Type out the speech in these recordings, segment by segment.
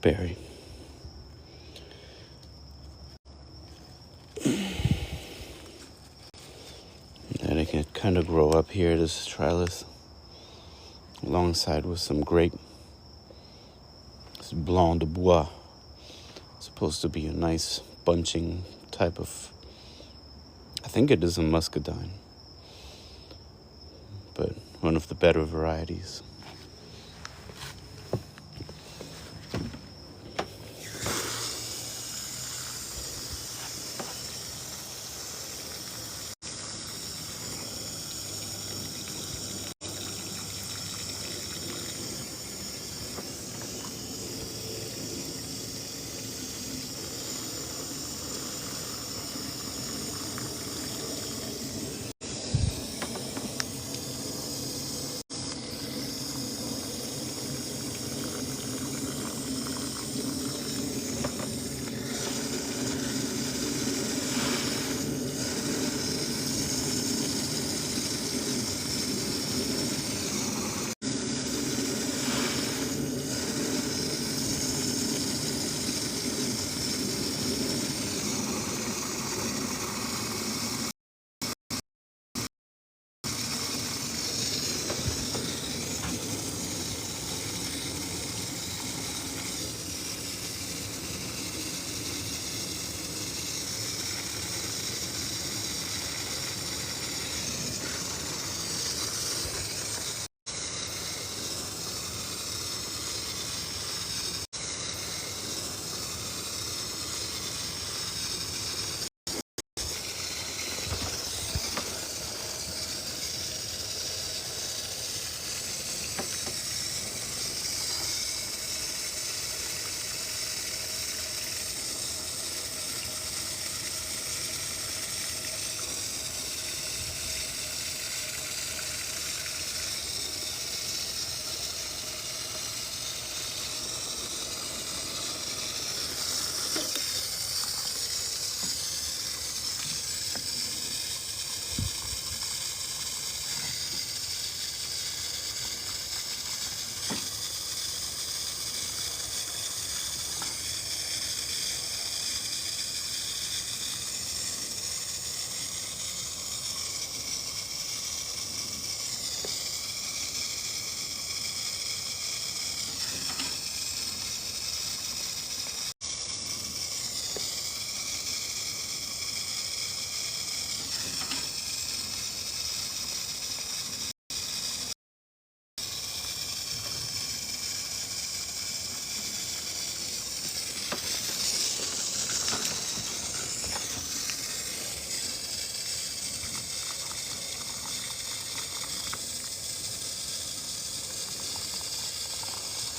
blackberry. And it can kind of grow up here, this trellis, alongside with some grape. It's Blanc de Bois. It's supposed to be a nice bunching type of, I think it is a muscadine, but one of the better varieties.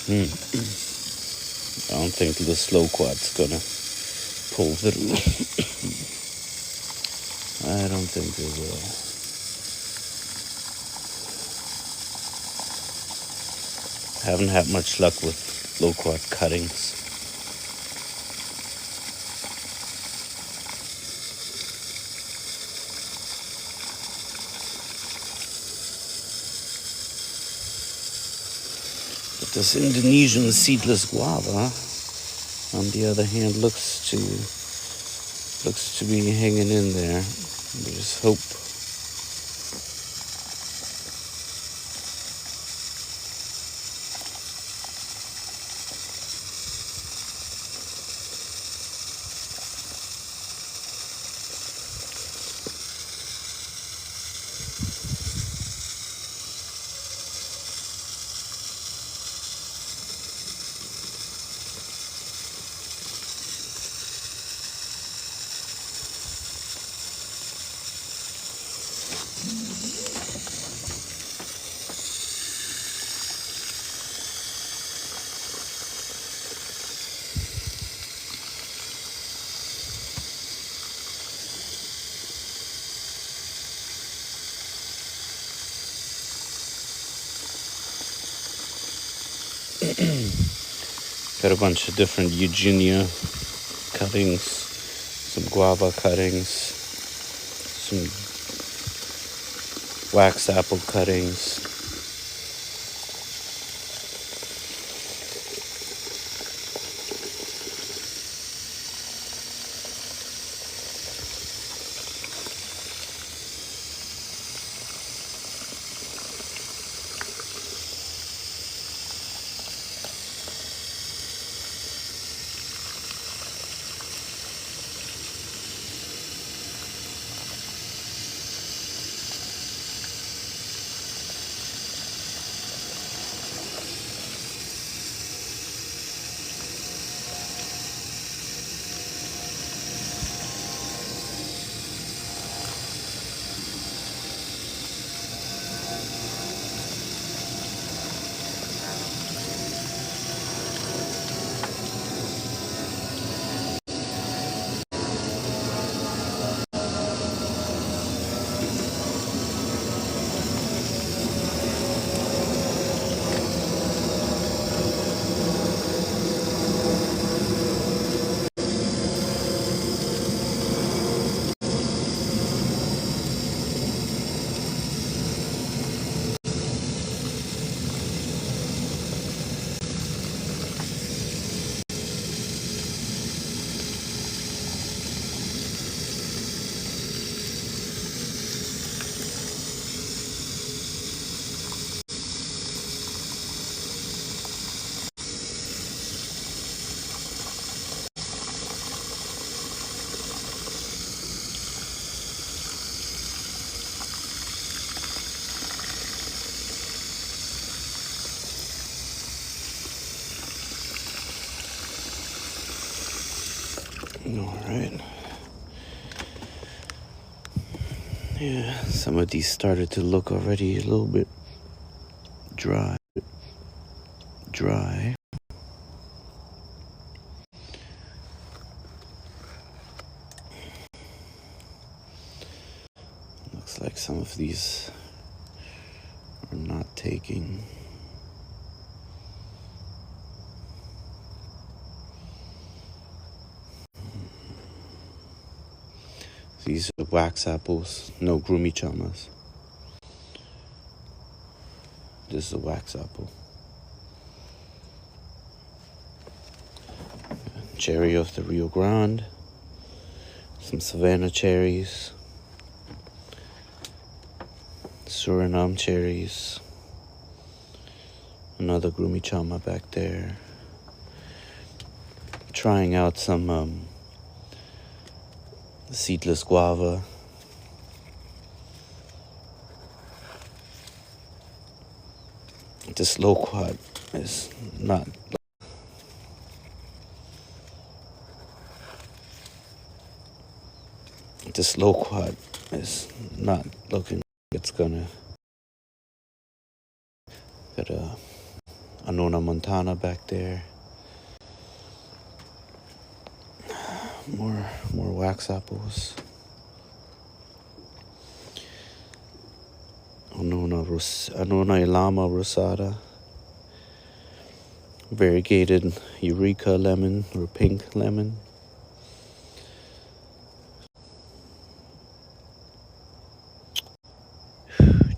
I don't think the slow quad's gonna pull through. I don't think they will. Haven't had much luck with low quad cuttings. But this Indonesian seedless guava, on the other hand, looks to be hanging in there. We just hope. Got a bunch of different Eugenia cuttings, some guava cuttings, some wax apple cuttings. All right. Yeah, some of these started to look already a little bit dry. Looks like some of these are not taking. These are wax apples, no grumichamas. This is a wax apple. Cherry of the Rio Grande. Some Savannah cherries. Suriname cherries. Another grumichama back there. Trying out some seedless guava. This loquat is not. This loquat is not looking like it's gonna get a Annona Montana back there. More wax apples. Annona Ilama Rosada. Variegated Eureka lemon or pink lemon.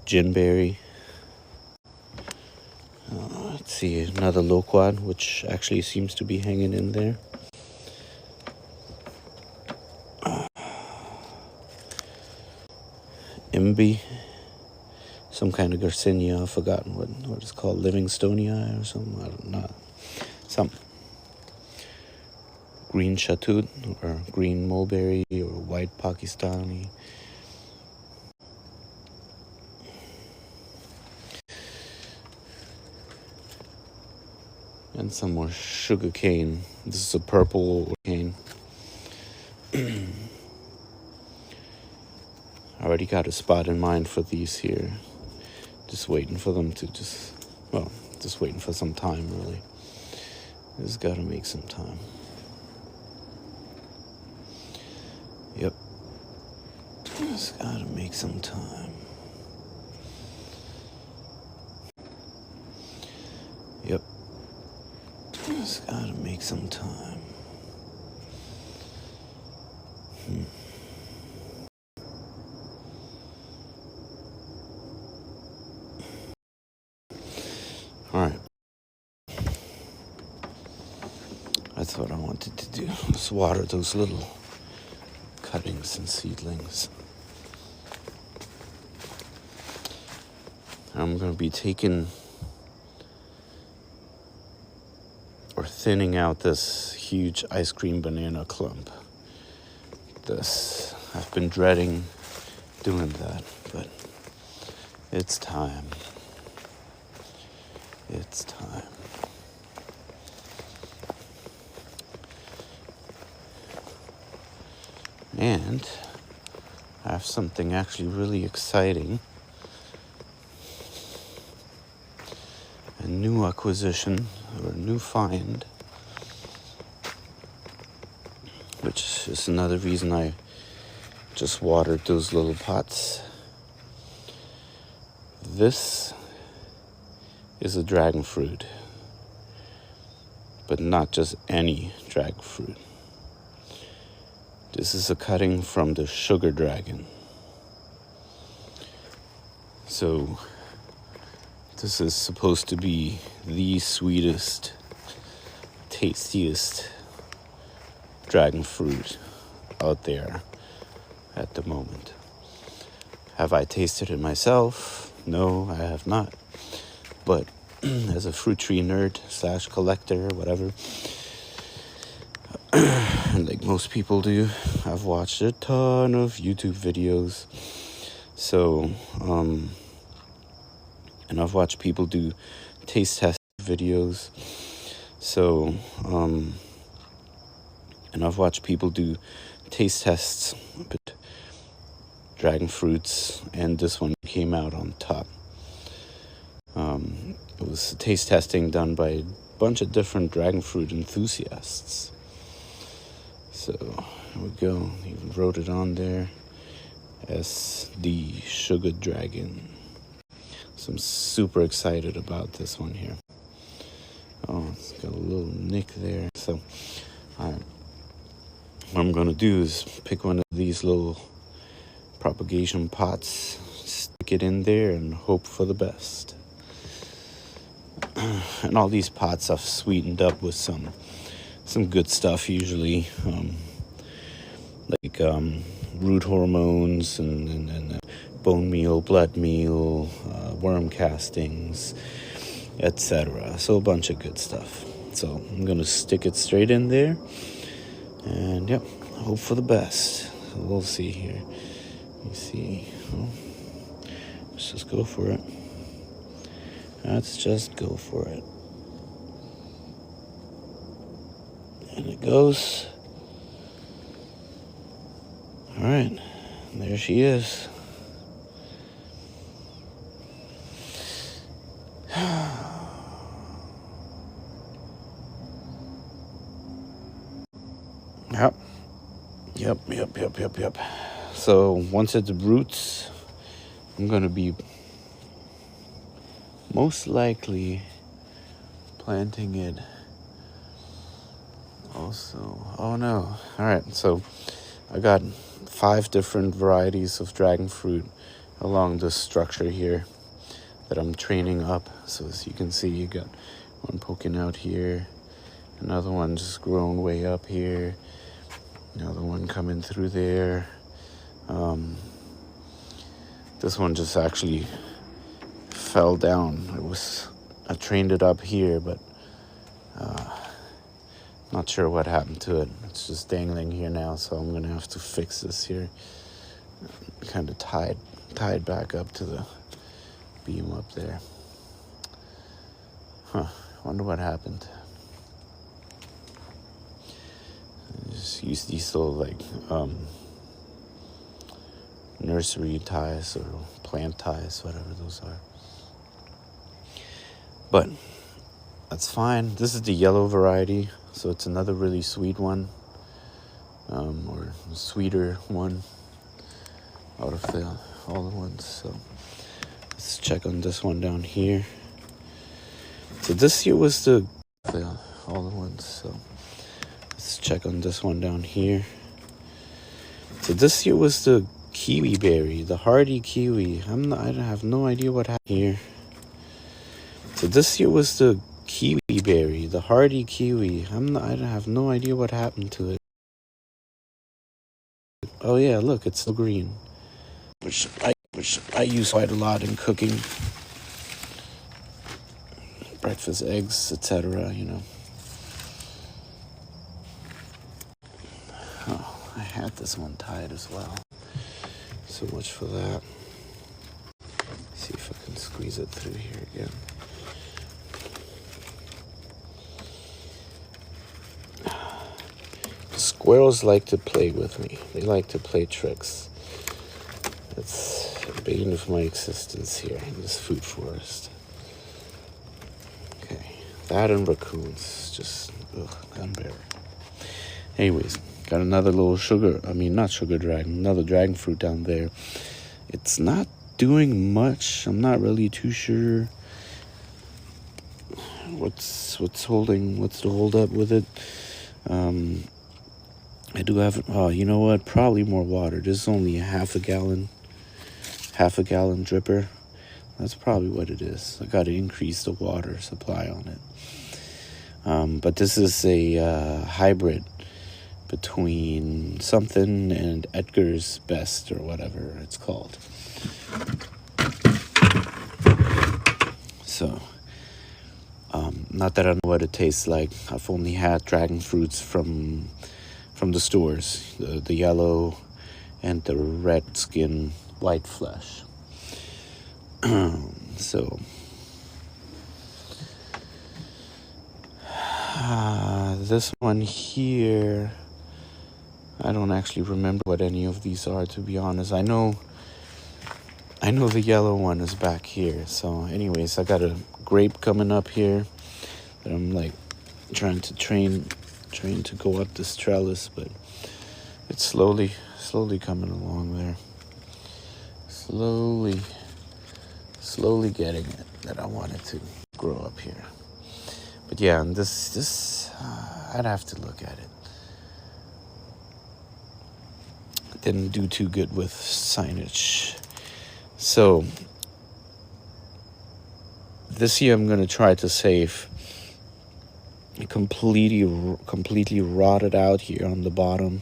Ginberry. Let's see, another loquat, which actually seems to be hanging in there. Imbi. Some kind of Garcinia, I've forgotten what it's called, Livingstonia or something, I don't know. Some green shatut or green mulberry or white Pakistani. And some more sugar cane. This is a purple cane. I already got a spot in mind for these here. Just waiting for them to just waiting for some time, really. Just gotta make some time. Yep. Just gotta make some time. Yep. Just gotta make some time. All right. That's what I wanted to do. Just water those little cuttings and seedlings. I'm going to be taking or thinning out this huge ice cream banana clump. I've been dreading doing that, but it's time. It's time. And I have something actually really exciting. A new acquisition or a new find, which is another reason I just watered those little pots. This is a dragon fruit, but not just any dragon fruit. This is a cutting from the sugar dragon. So this is supposed to be the sweetest, tastiest dragon fruit out there at the moment. Have I tasted it myself? No, I have not. But as a fruit tree nerd / collector, whatever, like most people do, I've watched a ton of YouTube videos. So, and I've watched people do taste test videos. So, And I've watched people do taste tests with dragon fruits, and this one came out on top. It was taste testing done by a bunch of different dragon fruit enthusiasts. So here we go. Even wrote it on there as the Sugar Dragon. So I'm super excited about this one here. Oh, it's got a little nick there. So what I'm gonna do is pick one of these little propagation pots, stick it in there, and hope for the best. And all these pots I've sweetened up with some good stuff usually, like root hormones and bone meal, blood meal, worm castings, etc. So a bunch of good stuff. So I'm gonna stick it straight in there, and yep, hope for the best. So we'll see here. You see, let's just go for it. Let's just go for it. And it goes. All right, there she is. Yep. So once it roots, I'm gonna be most likely planting it also. Oh no. All right, so I got 5 different varieties of dragon fruit along this structure here that I'm training up. So as you can see, you got one poking out here, another one just growing way up here, another one coming through there. This one just actually fell down. I trained it up here, but not sure what happened to it. It's just dangling here now, so I'm gonna have to fix this here. Kind of tied back up to the beam up there. Wonder what happened. I just use these little like nursery ties or plant ties, whatever those are. But that's fine. This is the yellow variety, so it's another really sweet one, or sweeter one out of all the ones. So let's check on this one down here. So this here was all the ones. So let's check on this one down here. So this here was the kiwi berry, the hardy kiwi. I have no idea what happened here. So this here was the kiwi berry, the hardy kiwi. I have no idea what happened to it. Oh yeah, look, it's still green, which I use quite a lot in cooking, breakfast eggs, etc. Oh, I had this one tied as well. So much for that. See if I can squeeze it through here again. Squirrels like to play with me. They like to play tricks. It's a bane of my existence here in this food forest. Okay, that and raccoons, just unbearable. Anyways, got another little another dragon fruit down there. It's not doing much. I'm not really too sure what's the hold up with it. I do have, you know what, probably more water. This is only a half a gallon dripper. That's probably what it is. I got to increase the water supply on it. But this is a hybrid between something and Edgar's Best, or whatever it's called. So, not that I know what it tastes like. I've only had dragon fruits from the stores, the yellow and the red skin, white flesh. So this one here, I don't actually remember what any of these are, to be honest. I know the yellow one is back here. So anyways, I got a grape coming up here that I'm like trying to train to go up this trellis, but it's slowly coming along there. Slowly getting it that I wanted to grow up here. But yeah, and this I'd have to look at it. Didn't do too good with signage. So this year I'm gonna try to save completely rotted out here on the bottom.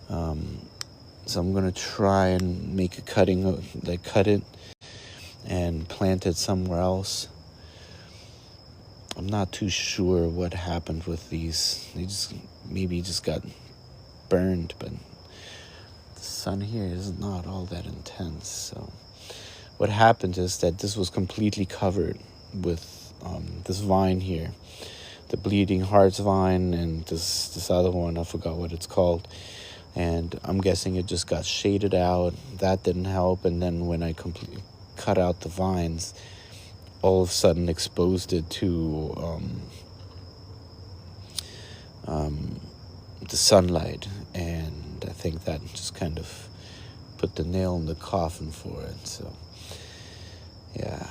So I'm gonna try and make a cutting, like cut it and plant it somewhere else. I'm not too sure what happened with these. They maybe just got burned, but the sun here is not all that intense. So what happened is that this was completely covered with this vine here, the bleeding hearts vine, and this other one, I forgot what it's called. And I'm guessing it just got shaded out. That didn't help. And then when I completely cut out the vines, all of a sudden exposed it to the sunlight. And I think that just kind of put the nail in the coffin for it. So yeah,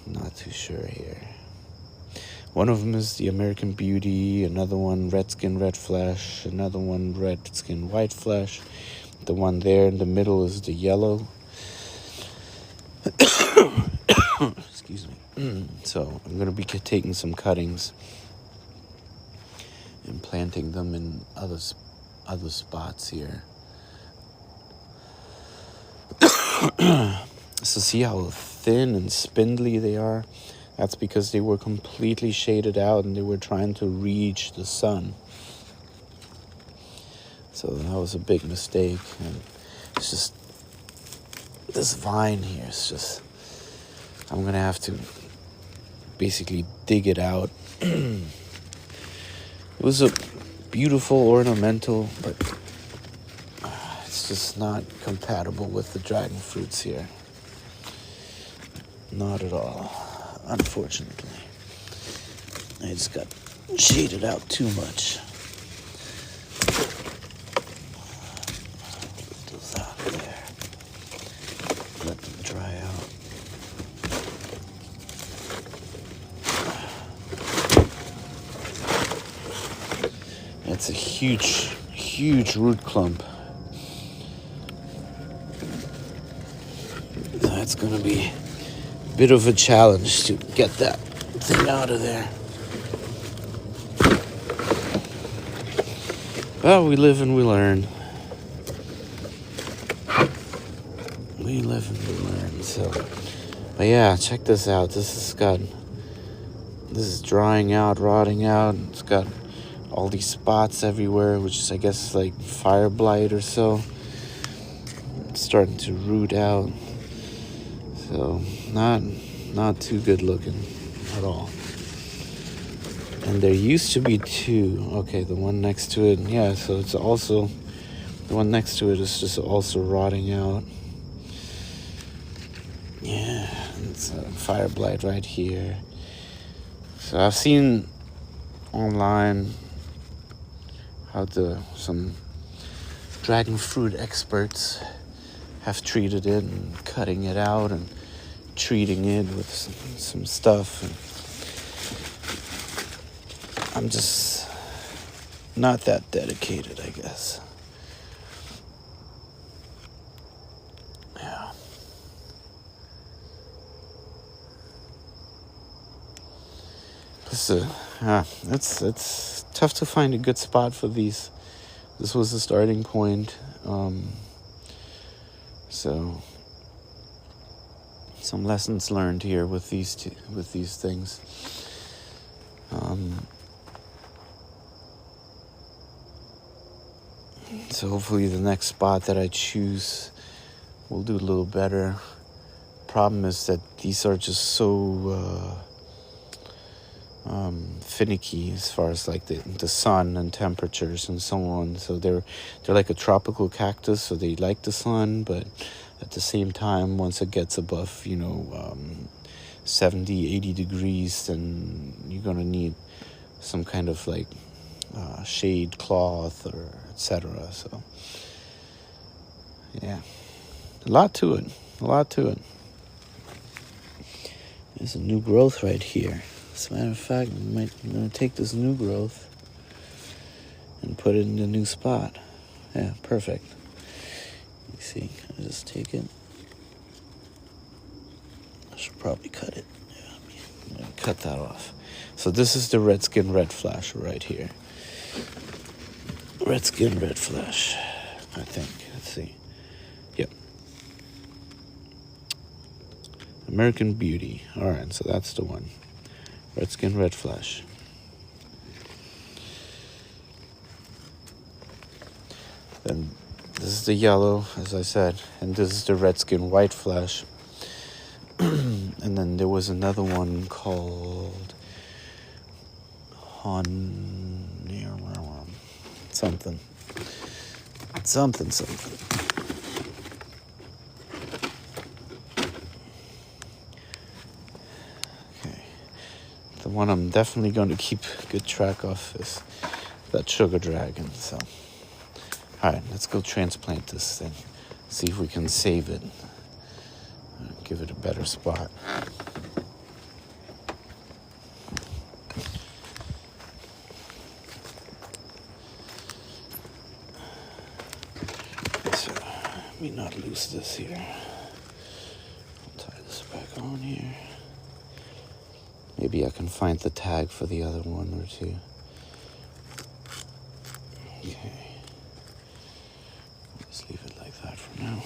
not too sure here. One of them is the American Beauty, another one Red Skin Red Flesh, another one Red Skin White Flesh. The one there in the middle is the yellow. Excuse me. So I'm going to be taking some cuttings and planting them in other spots here. So see how thin and spindly they are? That's because they were completely shaded out and they were trying to reach the sun. So that was a big mistake. And it's just, this vine here is just, I'm going to have to basically dig it out. It was a beautiful ornamental, but it's just not compatible with the dragon fruits here. Not at all, unfortunately. I just got shaded out too much. Put those out of there. Let them dry out. That's a huge root clump. That's gonna be a bit of a challenge to get that thing out of there. Well, we live and we learn. We live and we learn. So, but yeah, check this out. This is drying out, rotting out. It's got all these spots everywhere, which is, I guess, like fire blight or so. It's starting to root out. So not too good looking at all. And there used to be two. Okay, the one next to it, yeah, so it's also, the one next to it is just also rotting out. Yeah, it's a fire blight right here. So I've seen online how some dragon fruit experts have treated it and cutting it out and treating it with some stuff. And I'm just not that dedicated, I guess. Yeah. It's tough to find a good spot for these. This was the starting point. So some lessons learned here with these things. So hopefully the next spot that I choose will do a little better. Problem is that these are just so finicky as far as like the sun and temperatures and so on. So they're like a tropical cactus, so they like the sun, but at the same time, once it gets above 70, 80 degrees, then you're gonna need some kind of like shade cloth or etc. So yeah, a lot to it. There's a new growth right here. As a matter of fact, I'm going to take this new growth and put it in the new spot. Yeah, perfect. You see, I just take it. I should probably cut it. Yeah, I'm going to cut that off. So this is the Redskin Red Flash right here. Redskin Red Flash, I think. Let's see. Yep. American Beauty. All right, so that's the one. Redskin Red Flash. Then this is the yellow, as I said, and this is the Redskin White Flash. And then there was another one called something. The one I'm definitely going to keep good track of is that Sugar Dragon. So, all right, let's go transplant this thing. See if we can save it. Give it a better spot. So, let me not lose this here. I'll tie this back on here. Maybe I can find the tag for the other one or two. Okay. Just leave it like that for now.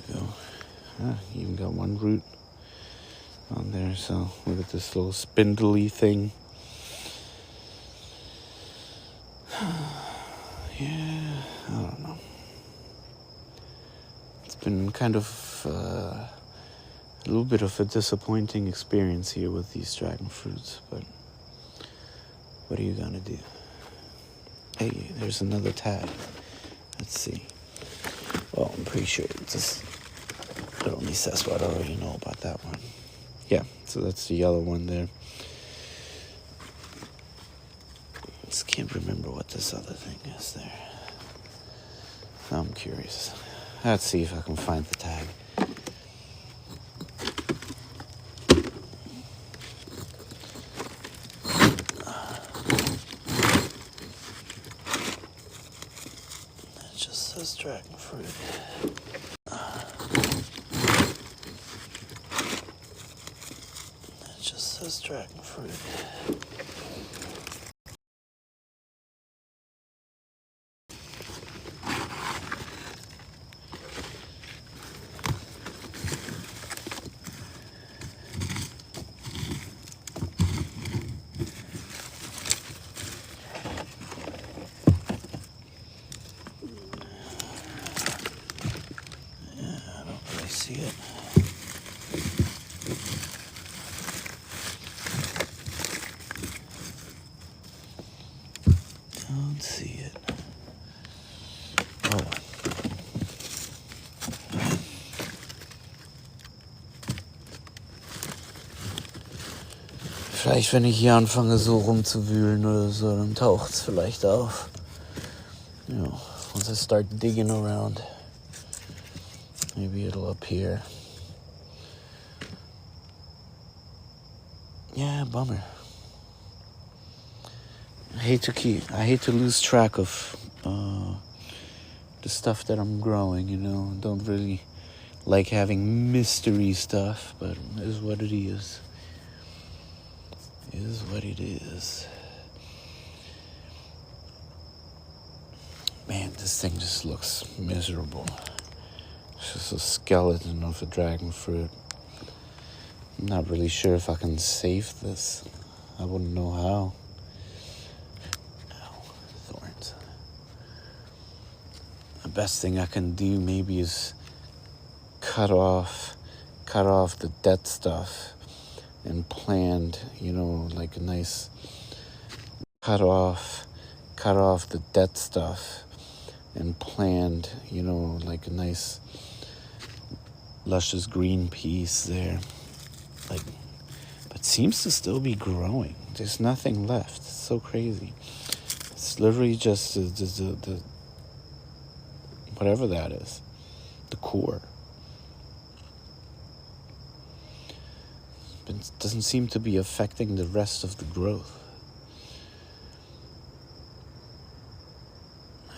There we go. Even got one root on there, so look at this little spindly thing. Yeah, I don't know. Been kind of a little bit of a disappointing experience here with these dragon fruits, but what are you gonna do? Hey, there's another tag. Let's see. Well, I'm pretty sure it only says what I already know about that one. Yeah, so that's the yellow one there. Just can't remember what this other thing is there. I'm curious. Let's see if I can find the tag. It just says dragon fruit. It just says dragon fruit. See it. Don't see it. Oh. Vielleicht, wenn ich hier anfange, so rumzuwühlen oder so, dann taucht es vielleicht auf. You know, once I start digging around. Maybe it'll appear. Yeah, bummer. I hate to lose track of the stuff that I'm growing, you know. I don't really like having mystery stuff, but it is what it is. It is what it is. Man, this thing just looks miserable. It's just a skeleton of a dragon fruit. I'm not really sure if I can save this. I wouldn't know how. Ow, thorns. The best thing I can do maybe is cut off the dead stuff and planned, like a nice cut off the dead stuff and planned, like a nice luscious green piece there. But seems to still be growing. There's nothing left. It's so crazy. It's literally just the whatever that is, the core. But it doesn't seem to be affecting the rest of the growth.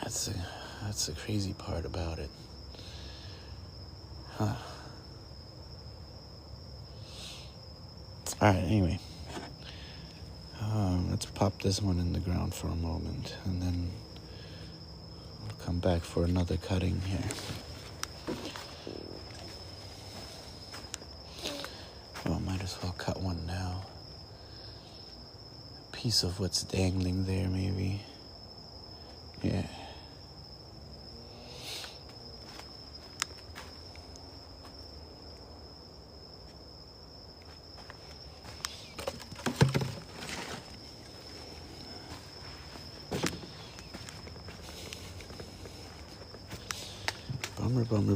That's the crazy part about it. Huh. Alright, anyway. Let's pop this one in the ground for a moment, and then I'll come back for another cutting here. Oh, might as well cut one now. A piece of what's dangling there, maybe. Yeah.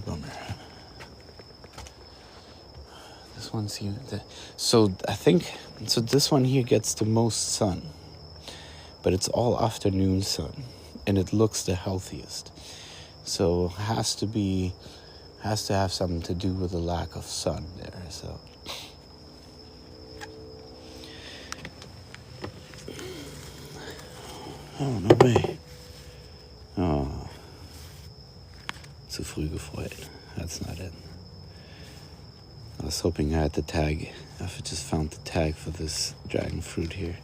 Bummer. This one seems so I think this one here gets the most sun, but it's all afternoon sun, and it looks the healthiest. So has to have something to do with the lack of sun there. So oh, no way. Oh. Zu früh gefreut. That's not it. I was hoping I had the tag. I just found the tag for this dragon fruit here.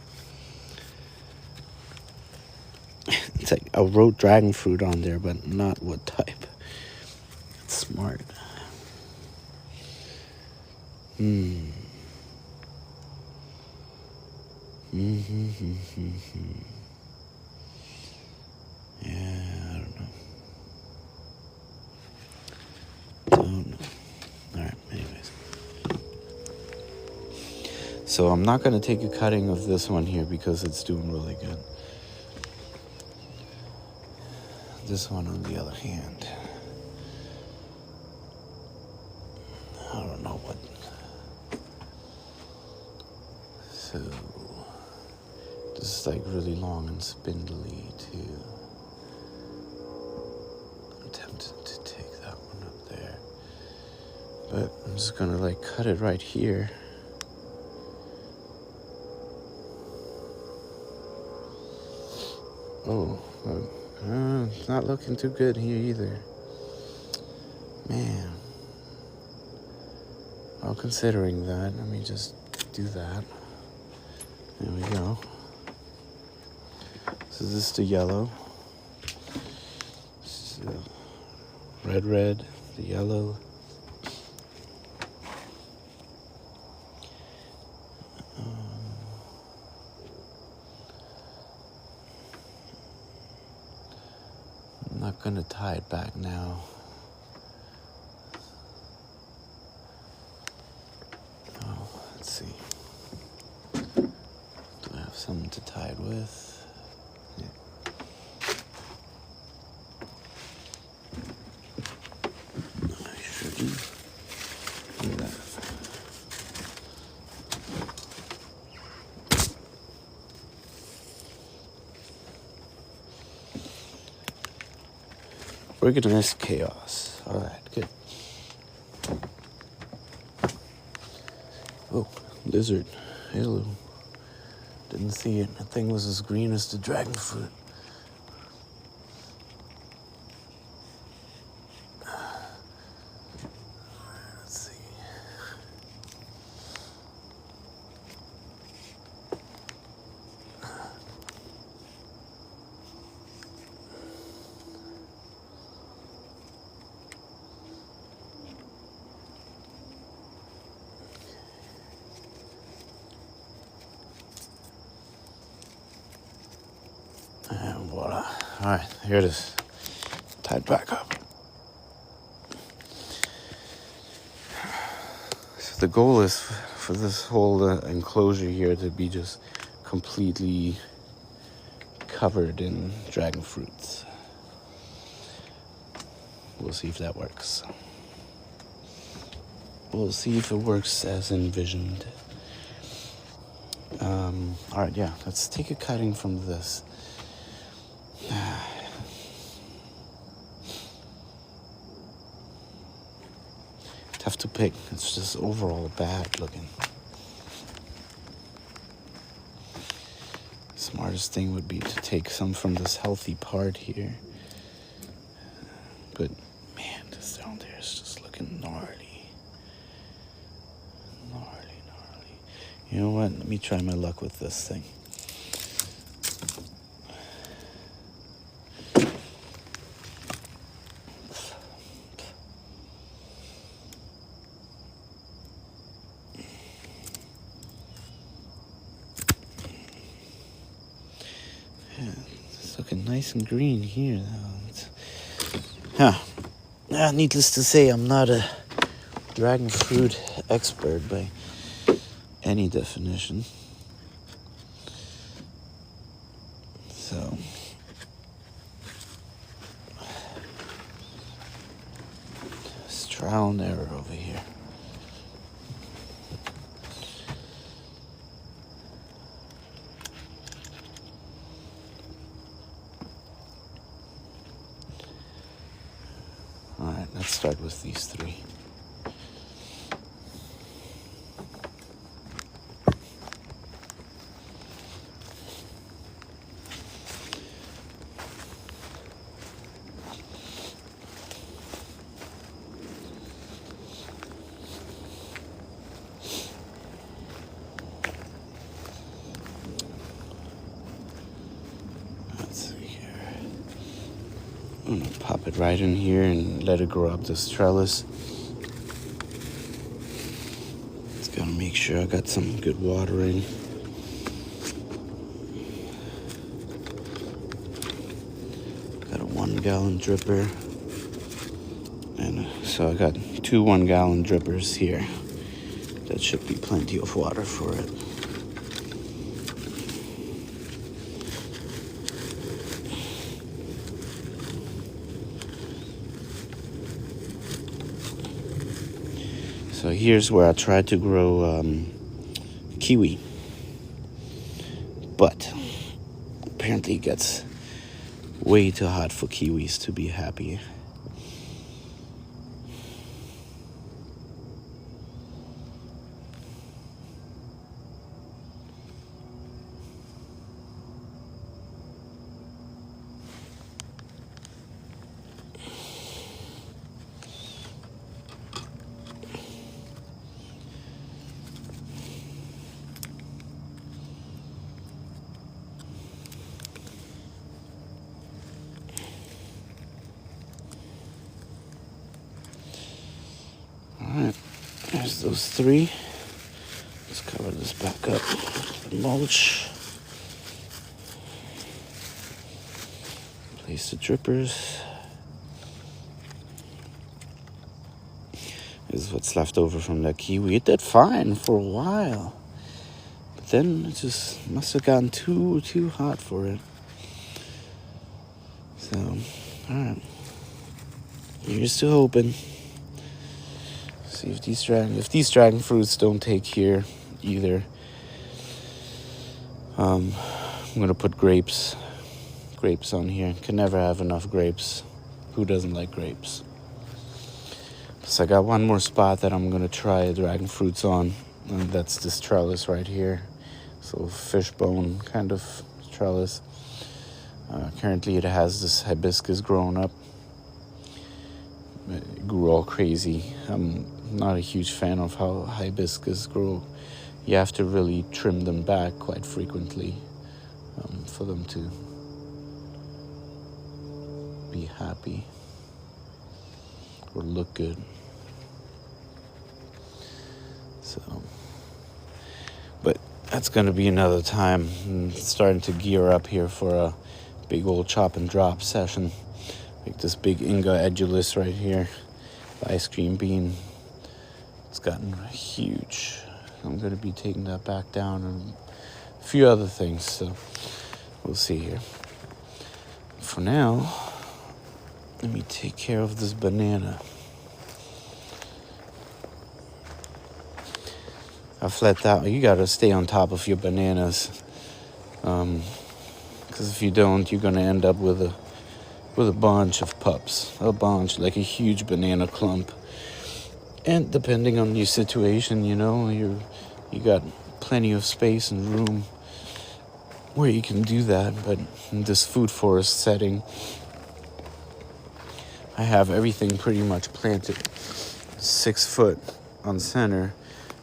It's like I wrote dragon fruit on there, but not what type. It's smart. Yeah, I don't know. Alright, anyways. So I'm not going to take a cutting of this one here because it's doing really good. This one, on the other hand, I don't know what. So this is like really long and spindly too. I'm tempted to take that one up there, but I'm just gonna like cut it right here. Oh, it's not looking too good here either. Man. Well, considering that, let me just do that. There we go. So this is the yellow. This is the red, the yellow. I'm not gonna tie it back now. Oh, let's see. Do I have something to tie it with? Yeah. I sure do. Look at that. Organized chaos. All right, good. Oh, lizard. Hello. Didn't see it. That thing was as green as the dragon fruit. Let's see. And voila. All right, here it is. Tied back up. the goal is for this whole enclosure here to be just completely covered in dragon fruits. We'll see if that works. We'll see if it works as envisioned. Alright, yeah, let's take a cutting from this. Tough to pick. It's just overall bad looking. Smartest thing would be to take some from this healthy part here. But man, this down there is just looking gnarly. Gnarly. You know what? Let me try my luck with this thing. It's looking nice and green here. Needless to say, I'm not a dragon fruit expert by any definition. So, it's trial and error over here. Alright, let's start with these three. I'm gonna pop it right in here and let it grow up this trellis. Just gotta make sure I got some good watering. Got a 1 gallon dripper. And so I got 2 1-gallon drippers here. That should be plenty of water for it. So here's where I tried to grow kiwi, but apparently it gets way too hot for kiwis to be happy. Alright, there's those 3. Let's cover this back up with mulch. Place the drippers. This is what's left over from that kiwi. It did fine for a while, but then it just must have gotten too hot for it. So, alright. Here's to hoping. See if these dragon fruits don't take here either. I'm gonna put grapes on here. Can never have enough grapes. Who doesn't like grapes? So I got one more spot that I'm gonna try dragon fruits on, and that's this trellis right here. So fishbone kind of trellis. Currently it has this hibiscus growing up. It grew all crazy. I'm not a huge fan of how hibiscus grow. You have to really trim them back quite frequently for them to be happy or look good. So, but that's gonna be another time. I'm starting to gear up here for a big old chop and drop session. Like this big Inga edulis right here, the ice cream bean. It's gotten huge. I'm going to be taking that back down and a few other things, so we'll see here. For now, let me take care of this banana. I've let that. You gotta stay on top of your bananas, because if you don't, you're gonna end up with a bunch of pups, a bunch, like a huge banana clump. And depending on your situation, you got plenty of space and room where you can do that. But in this food forest setting, I have everything pretty much planted 6 foot on center.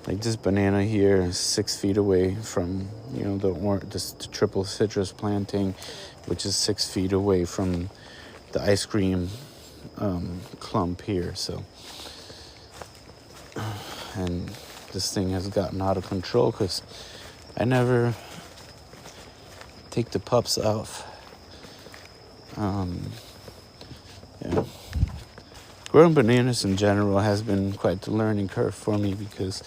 Like this banana here is 6 feet away from, the triple citrus planting, which is 6 feet away from the ice cream clump here. So, and this thing has gotten out of control because I never take the pups off. Yeah. Growing bananas in general has been quite the learning curve for me because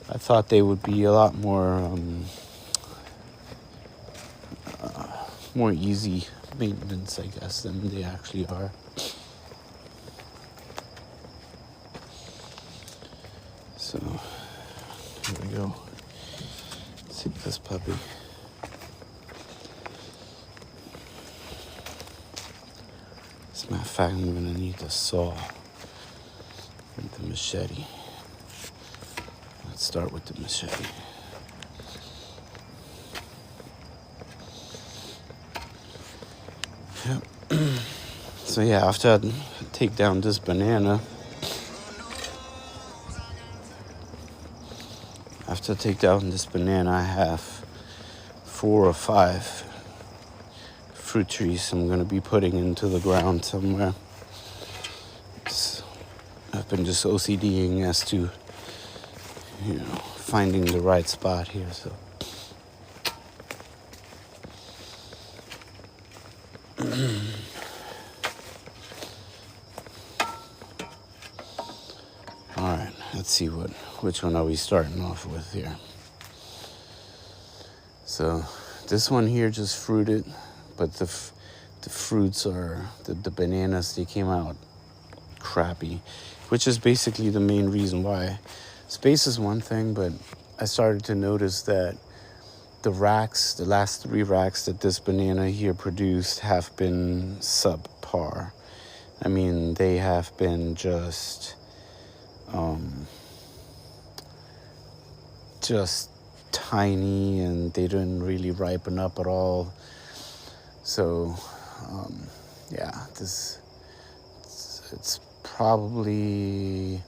I thought they would be a lot more easy maintenance, I guess, than they actually are. So, here we go. Let's see this puppy. As a matter of fact, I'm going to need the saw and the machete. Let's start with the machete. Yep. So yeah, after I take down this banana, I have 4 or 5 fruit trees I'm going to be putting into the ground somewhere. I've been just OCDing as to, finding the right spot here, so. All right, let's see which one are we starting off with here. So this one here just fruited, but the fruits are, the bananas, they came out crappy, which is basically the main reason why. Space is one thing, but I started to notice that the last 3 racks that this banana here produced have been subpar. I mean, they have been just tiny, and they didn't really ripen up at all. So, it's probably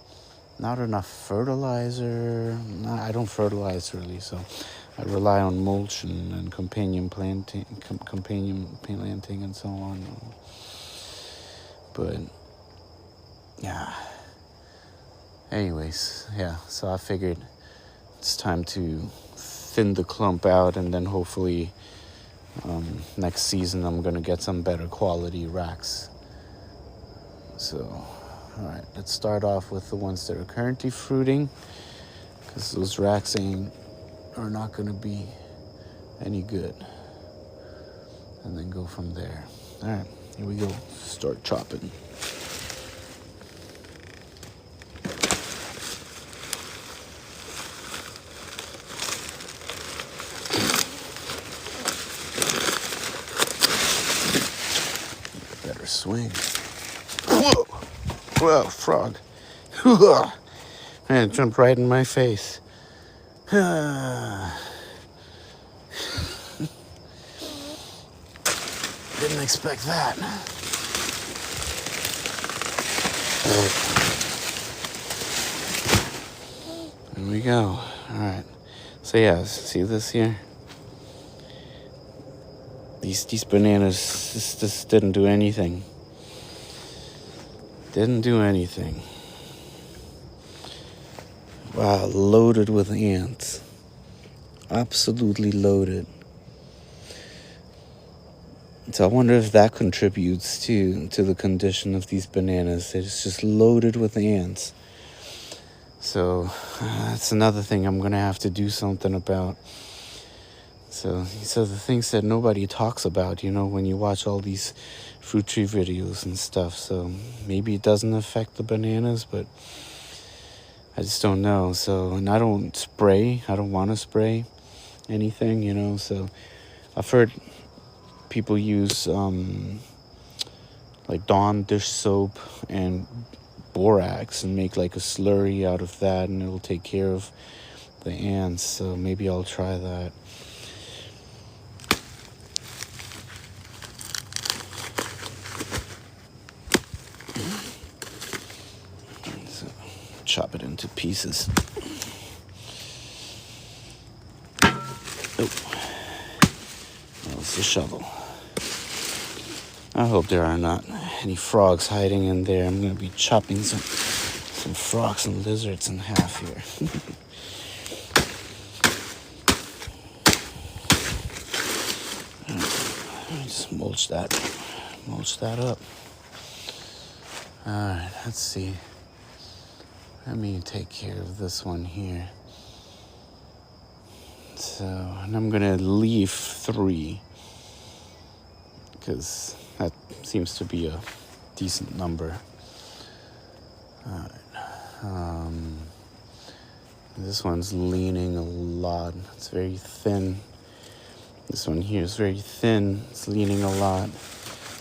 not enough fertilizer. I don't fertilize really, so I rely on mulch and companion planting and so on. But yeah. Anyways, yeah. So I figured it's time to thin the clump out, and then hopefully next season I'm gonna get some better quality racks. So, all right, let's start off with the ones that are currently fruiting, because those racks are not gonna be any good. And then go from there. All right, here we go. Start chopping. Better swing. Whoa! Whoa, frog. Man, it jumped right in my face. Didn't expect that. There we go. All right. So yeah, see this here? These bananas, this didn't do anything. Didn't do anything. Wow, loaded with ants. Absolutely loaded. So I wonder if that contributes to the condition of these bananas. It's just loaded with ants. So that's another thing I'm gonna have to do something about. So these are the things that nobody talks about, when you watch all these fruit tree videos and stuff. So maybe it doesn't affect the bananas, but I just don't know. So, and I don't want to spray anything, so I've heard people use like Dawn dish soap and borax and make like a slurry out of that, and it'll take care of the ants. So maybe I'll try that. So chop it into pieces. Oh, that was the shovel. I hope there are not any frogs hiding in there. I'm going to be chopping some frogs and lizards in half here. Just mulch that up. Alright, let's see. Let me take care of this one here. So, and I'm going to leave 3. Because that seems to be a decent number. Alright. This one's leaning a lot. It's very thin. This one here is very thin. It's leaning a lot.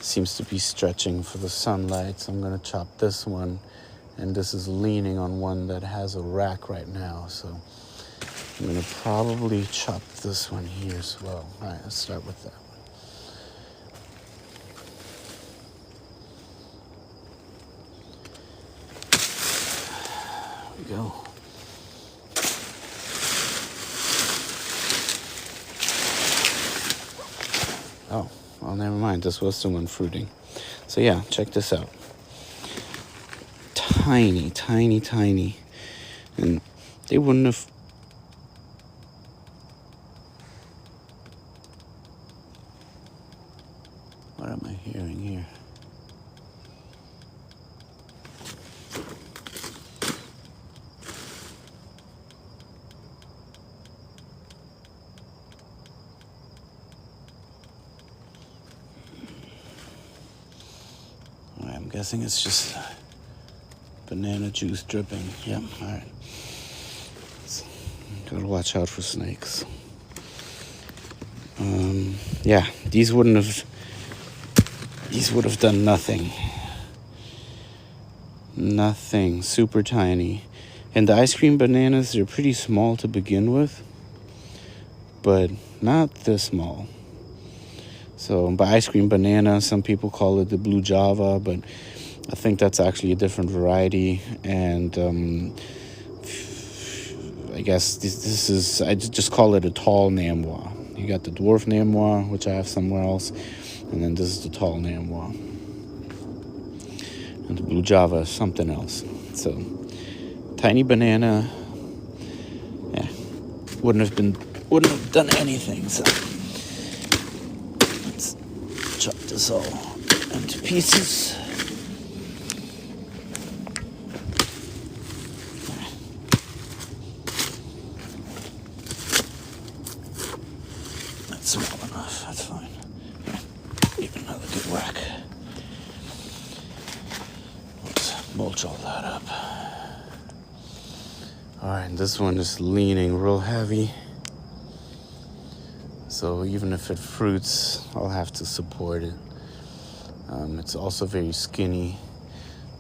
Seems to be stretching for the sunlight. So I'm going to chop this one. And this is leaning on one that has a rack right now. So I'm going to probably chop this one here as well. Alright, let's start with that. Go. Oh, well, never mind. This was the one fruiting. So yeah, check this out. Tiny, tiny, tiny. And they wouldn't have... What am I hearing here? I'm guessing it's just banana juice dripping. Yep, alright. Gotta watch out for snakes. Yeah, these would have done nothing. Nothing. Super tiny. And the ice cream bananas, they're pretty small to begin with, but not this small. So by ice cream banana, some people call it the blue Java, but I think that's actually a different variety. And I guess this is, I just call it a tall Namwa. You got the dwarf Namwa, which I have somewhere else, and then this is the tall Namwa. And the blue Java is something else. So tiny banana, yeah, wouldn't have done anything. So let's chop this all into pieces. That's small enough. That's fine. Yeah, give it another good whack. Let's mulch all that up. Alright, this one is leaning real heavy. So even if it fruits, I'll have to support it. It's also very skinny.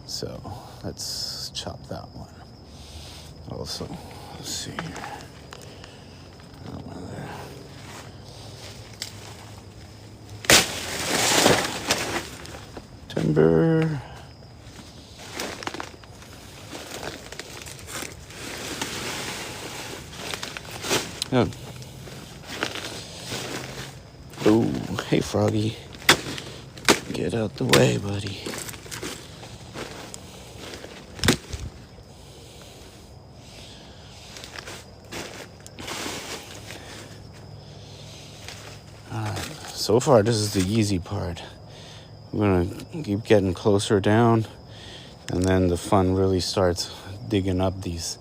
So let's chop that one. Also, let's see here. That one there. Timber. Oh. Oh, hey Froggy. Get out the way, buddy. Alright, so far this is the easy part. I'm gonna keep getting closer down, and then the fun really starts digging up these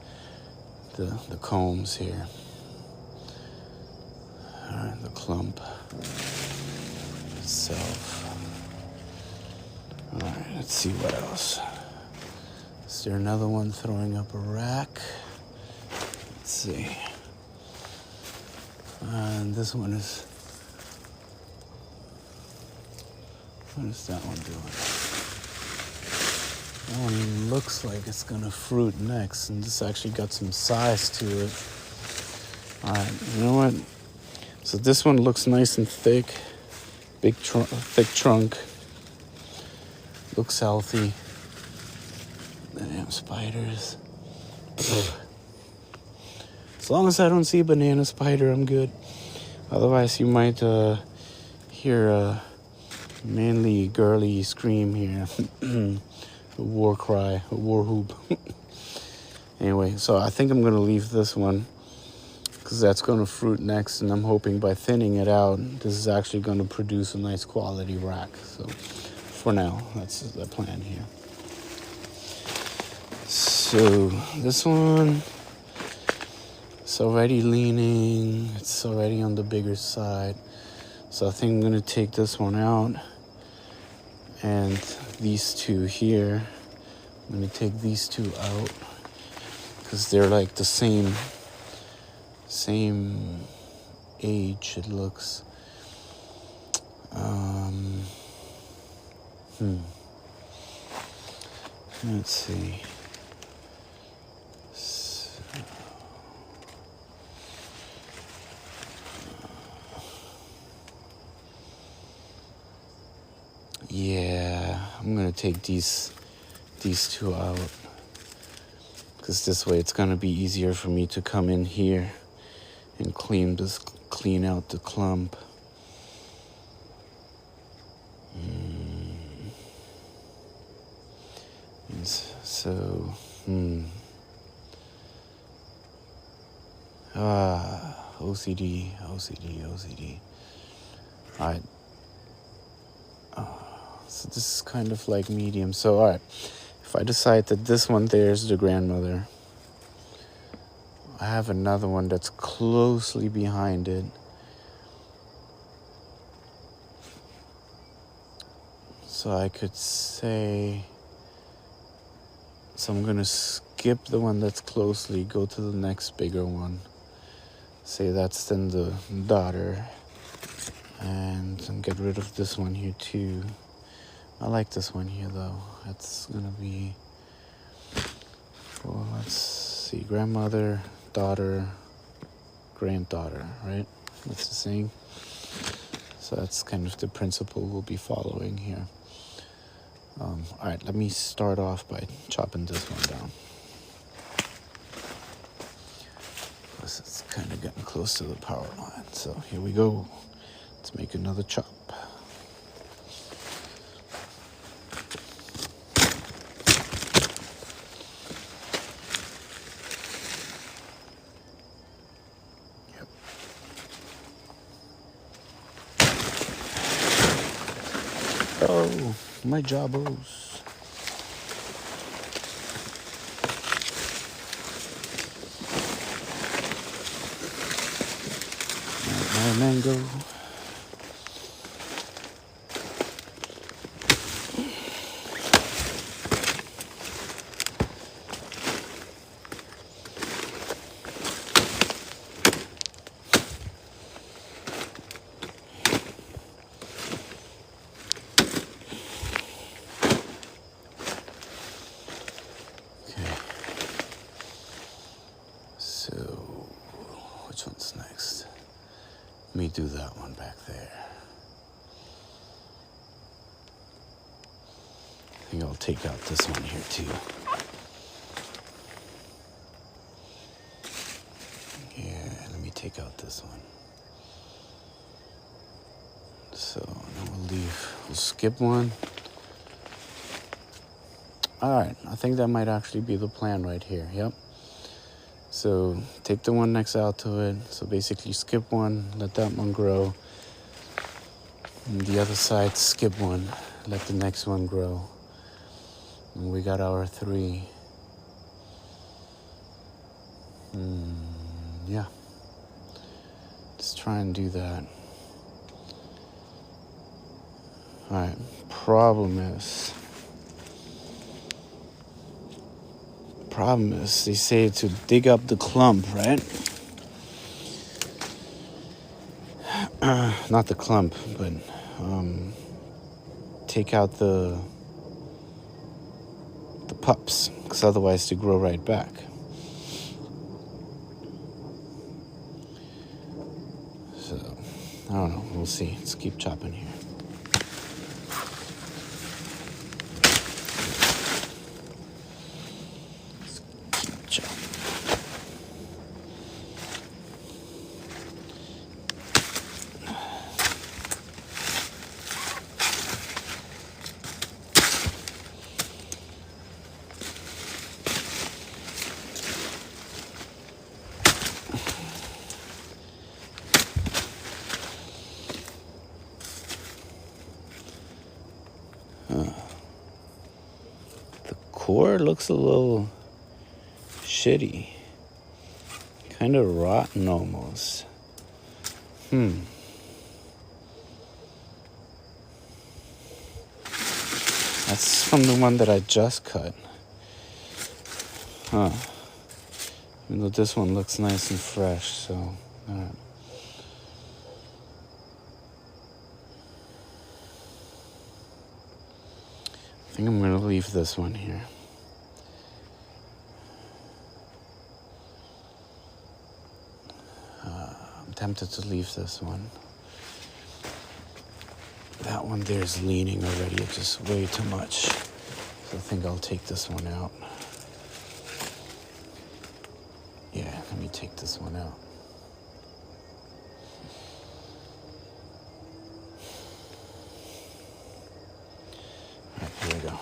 the combs here. Alright, the clump itself. Alright, let's see what else. Is there another one throwing up a rack? Let's see. And this one is... What is that one doing? That one looks like it's gonna fruit next, and this actually got some size to it. Alright, you know what? So this one looks nice and thick. Thick trunk. Looks healthy. The damn spiders. As long as I don't see a banana spider, I'm good. Otherwise, you might hear a manly, girly scream here. A war cry, a war whoop. Anyway, so I think I'm going to leave this one because that's going to fruit next, and I'm hoping by thinning it out, this is actually going to produce a nice quality rack. So for now, that's the plan here. So this one, it's already leaning, it's already on the bigger side. So I think I'm going to take this one out, and these two here, I'm going to take these two out because they're like the same age, it looks. Let's see. Yeah, I'm gonna take these two out because this way it's gonna be easier for me to come in here and clean out the clump. And so, OCD. Alright. So this is kind of like medium. So, alright. If I decide that this one there is the grandmother, I have another one that's closely behind it. So I could say... So I'm going to skip the one that's closely, go to the next bigger one. Say that's then the daughter. And get rid of this one here too. I like this one here though. That's going to be... Well, let's see. Grandmother, daughter, granddaughter, right? That's the saying. So that's kind of the principle we'll be following here. Alright, let me start off by chopping this one down. Plus it's kind of getting close to the power line. So here we go. Let's make another chop. Yep. Oh, my jawbos. My mango. Which one's next? Let me do that one back there. I think I'll take out this one here too. Yeah, let me take out this one. So then we'll skip one. Alright, I think that might actually be the plan right here, yep. So take the one next out to it. So basically skip one, let that one grow. And the other side, skip one, let the next one grow. And we got our 3. Yeah. Let's try and do that. Alright, problem is, they say to dig up the clump, right? Not the clump, but take out the pups, because otherwise they grow right back. So, I don't know, we'll see. Let's keep chopping here. The core looks a little shitty. Kind of rotten almost. That's from the one that I just cut. Even though this one looks nice and fresh, so alright. I think I'm gonna leave this one here. I'm tempted to leave this one. That one there's leaning already, it's just way too much. So I think I'll take this one out. Yeah, let me take this one out. Alright, here we go.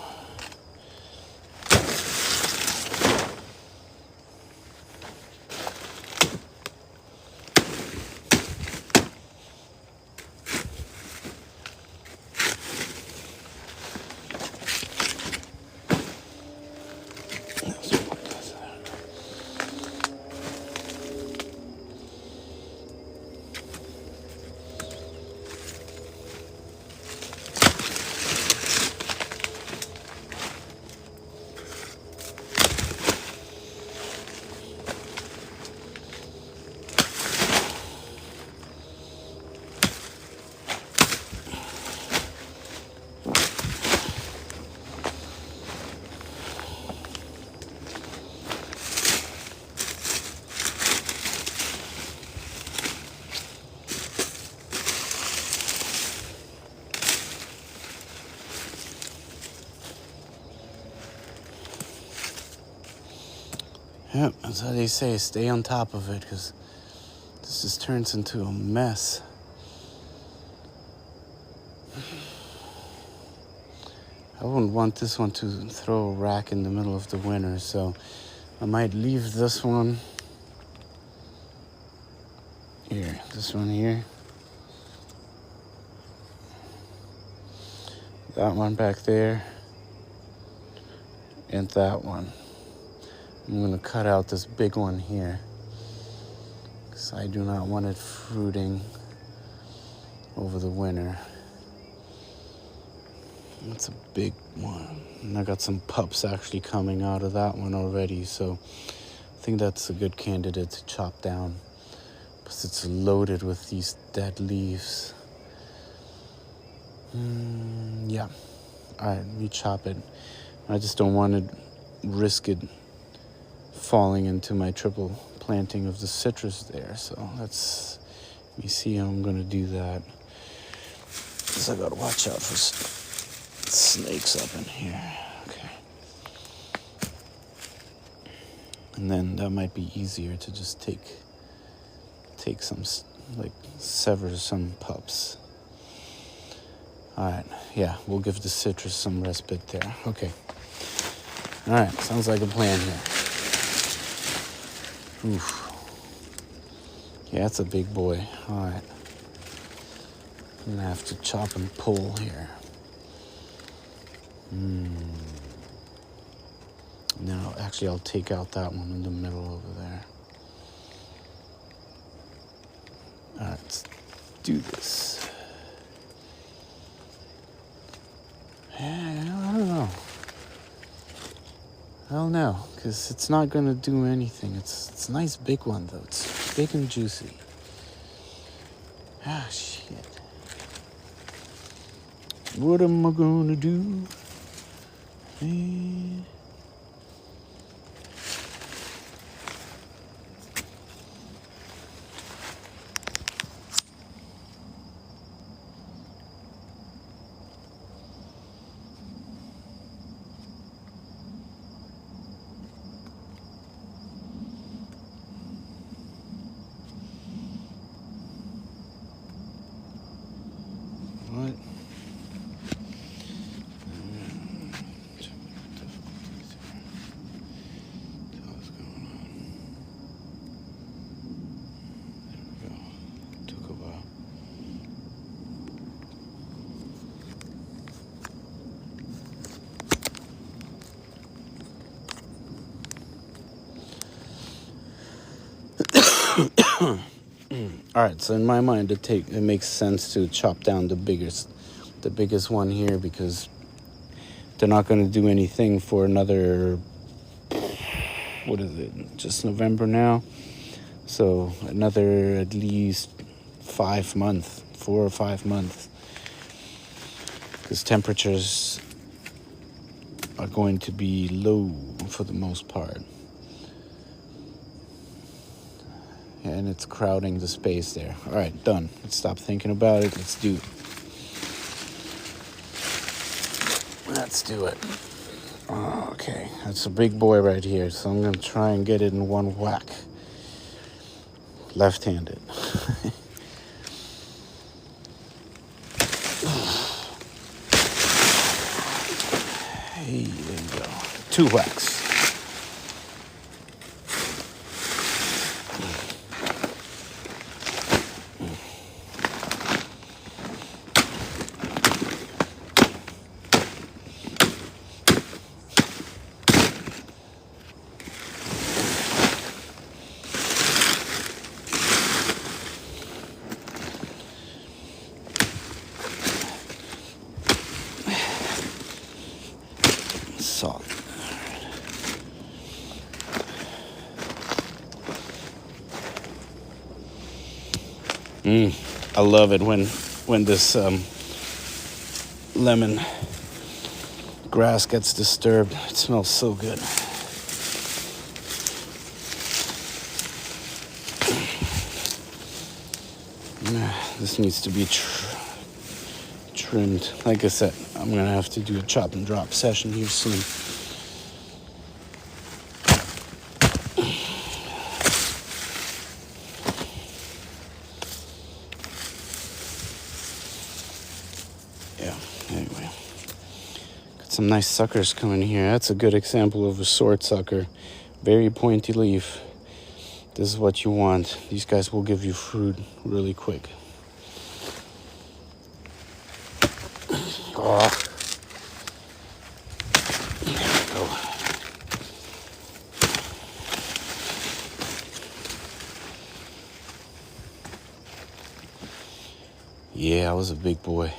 Yep, that's how they say, stay on top of it, because this just turns into a mess. I wouldn't want this one to throw a rack in the middle of the winter, so I might leave this one here, this one here. That one back there. And that one. I'm gonna cut out this big one here, because I do not want it fruiting over the winter. That's a big one. And I got some pups actually coming out of that one already, so I think that's a good candidate to chop down, because it's loaded with these dead leaves. Yeah. Alright, let me chop it. I just don't want to risk it falling into my triple planting of the citrus there, so let me see how I'm gonna do that. So I gotta watch out for snakes up in here. Okay. And then that might be easier to just take some, like, sever some pups. Alright, yeah, we'll give the citrus some respite there. Okay. Alright, sounds like a plan here. Oof. Yeah, that's a big boy. Alright. I'm gonna have to chop and pull here. No, actually, I'll take out that one in the middle over there. do this. I don't know. I don't know, because it's not going to do anything. It's a nice big one, though. It's big and juicy. Ah, shit. What am I going to do? What? What's going on? There we go. Took a while. All right, so in my mind, it makes sense to chop down the biggest one here, because they're not going to do anything for another, what is it, just November now? So another at least 4 or 5 months, because temperatures are going to be low for the most part. And it's crowding the space there. All right, done. Let's stop thinking about it. Let's do it. Let's do it. Okay, that's a big boy right here, so I'm gonna try and get it in one whack. Left-handed. Hey, there you go. 2 whacks. Salt. I love it when this lemon grass gets disturbed. It smells so good. This needs to be trimmed. Like I said, I'm gonna have to do a chop and drop session here soon. Yeah, anyway. Got some nice suckers coming here. That's a good example of a sword sucker. Very pointy leaf. This is what you want. These guys will give you fruit really quick. Oh. There we go. Yeah, I was a big boy.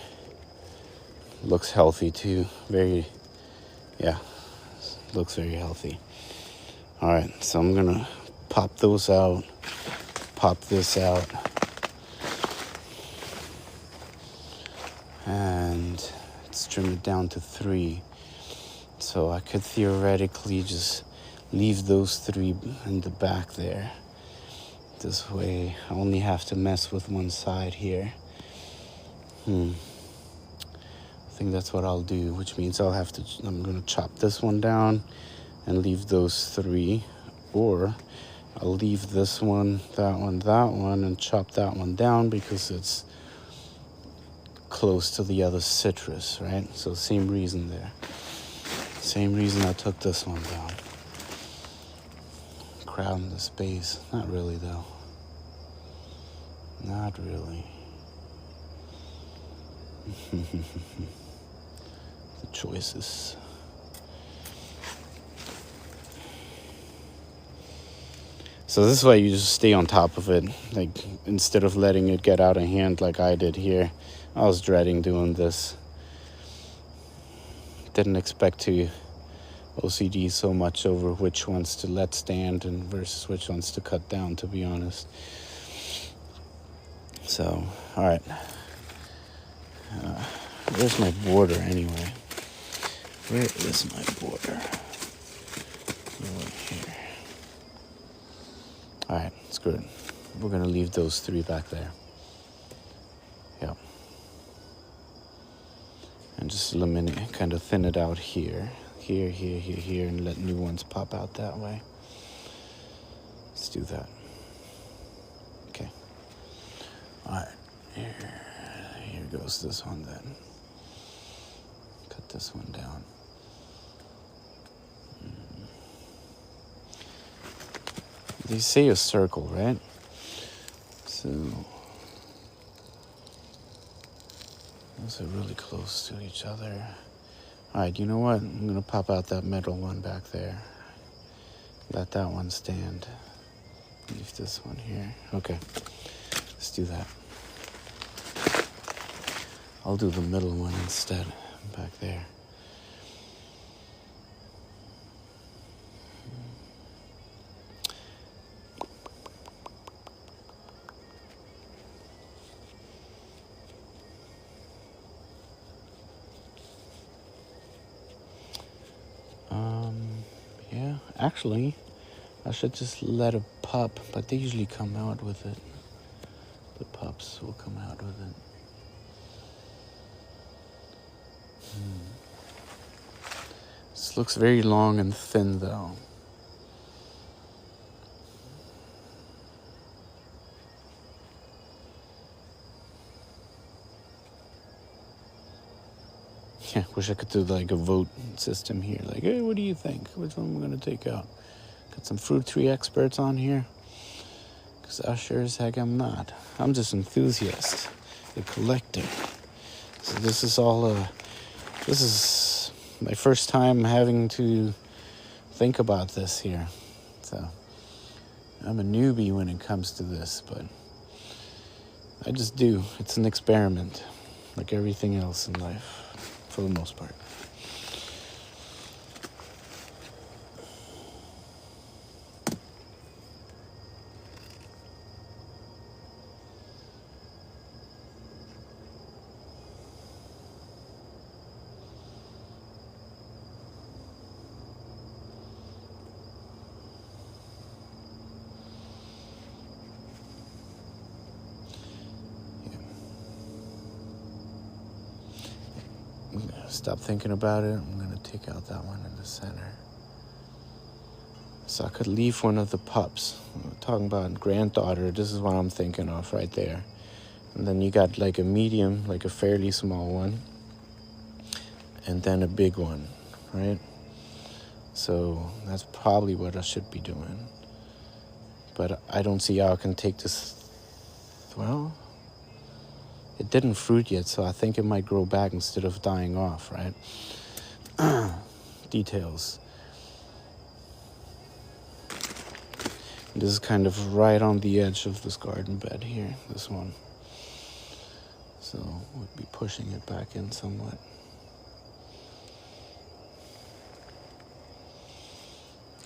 Looks healthy too. Looks very healthy. All right, so I'm gonna pop those out, pop this out, and let's trim it down to 3. So I could theoretically just leave those 3 in the back there. This way I only have to mess with one side here. I think that's what I'll do, which means I'm gonna chop this one down and leave those 3, or I'll leave this one, that one, and chop that one down because it's close to the other citrus, right? So same reason there. Same reason I took this one down. Crowding the space. Not really, though. Not really. The choices. So this is why you just stay on top of it, like instead of letting it get out of hand like I did here. I was dreading doing this. Didn't expect to OCD so much over which ones to let stand and versus which ones to cut down, to be honest. So, all right. Where's my border anyway? Where is my border? Over here. All right, screw it. We're gonna leave those 3 back there. Yep. And just eliminate, kind of thin it out here. Here, and let new ones pop out that way. Let's do that. Okay. All right. Here goes this one then. Cut this one down. They say a circle, right? So those are really close to each other. All right, you know what? I'm gonna pop out that middle one back there. Let that one stand. Leave this one here. Okay, let's do that. I'll do the middle one instead, back there. Yeah, actually, I should just let it pup, but they usually come out with it. The pups will come out with it. This looks very long and thin, though. Yeah, wish I could do like a vote system here. Like, hey, what do you think? Which one we're gonna take out? Got some fruit tree experts on here? Because I sure as heck am not. I'm just enthusiast, a collector. So this is all this is my first time having to think about this here. So I'm a newbie when it comes to this, but I just do. It's an experiment, like everything else in life. For the most part. Stop thinking about it. I'm going to take out that one in the center. So I could leave one of the pups. I'm talking about granddaughter. This is what I'm thinking of right there. And then you got like a medium, like a fairly small one. And then a big one, right? So that's probably what I should be doing. But I don't see how I can take this. Well, it didn't fruit yet, so I think it might grow back instead of dying off, right? Details. This is kind of right on the edge of this garden bed here, this one. So we'll be pushing it back in somewhat.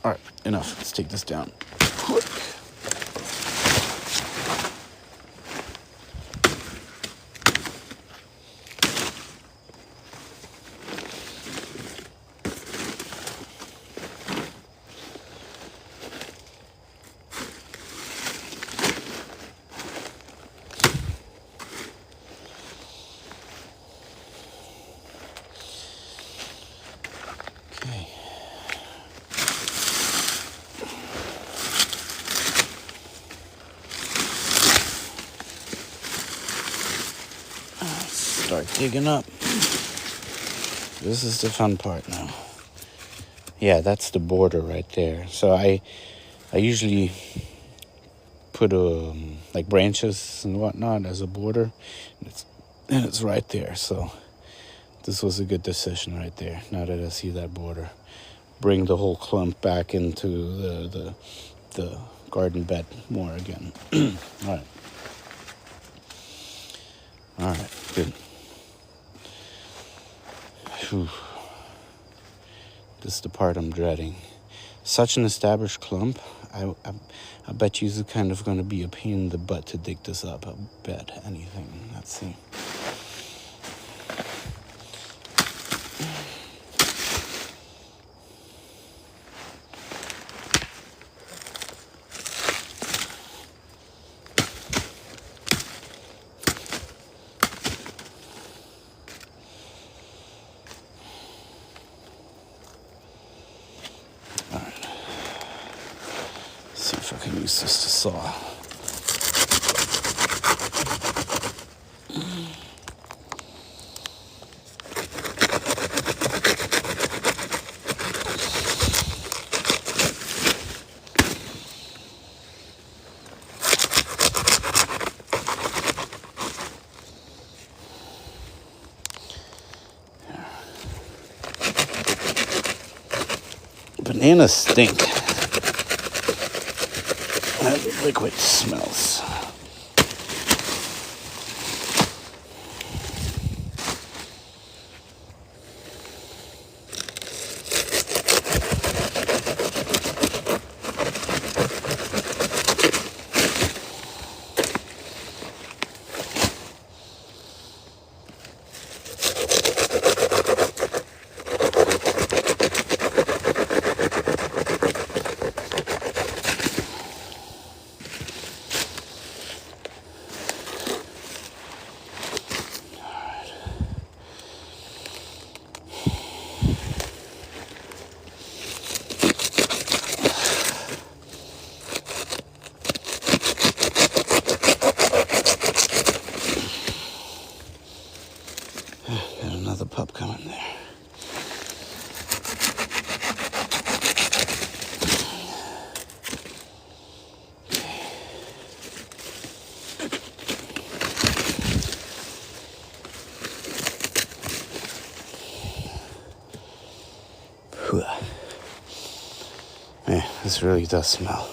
All right, enough. Let's take this down. Quick. Start digging up. This is the fun part now. Yeah, that's the border right there. So I usually put like branches and whatnot as a border, and it's right there. So this was a good decision right there. Now that I see that border, bring the whole clump back into the garden bed more again. All right, good. Whew. This is the part I'm dreading. Such an established clump, I bet you it's kind of going to be a pain in the butt to dig this up. I bet anything. Let's see. See if I can use this to saw. Bananas stink. That liquid smells. Got another pup coming there. Man, this really does smell.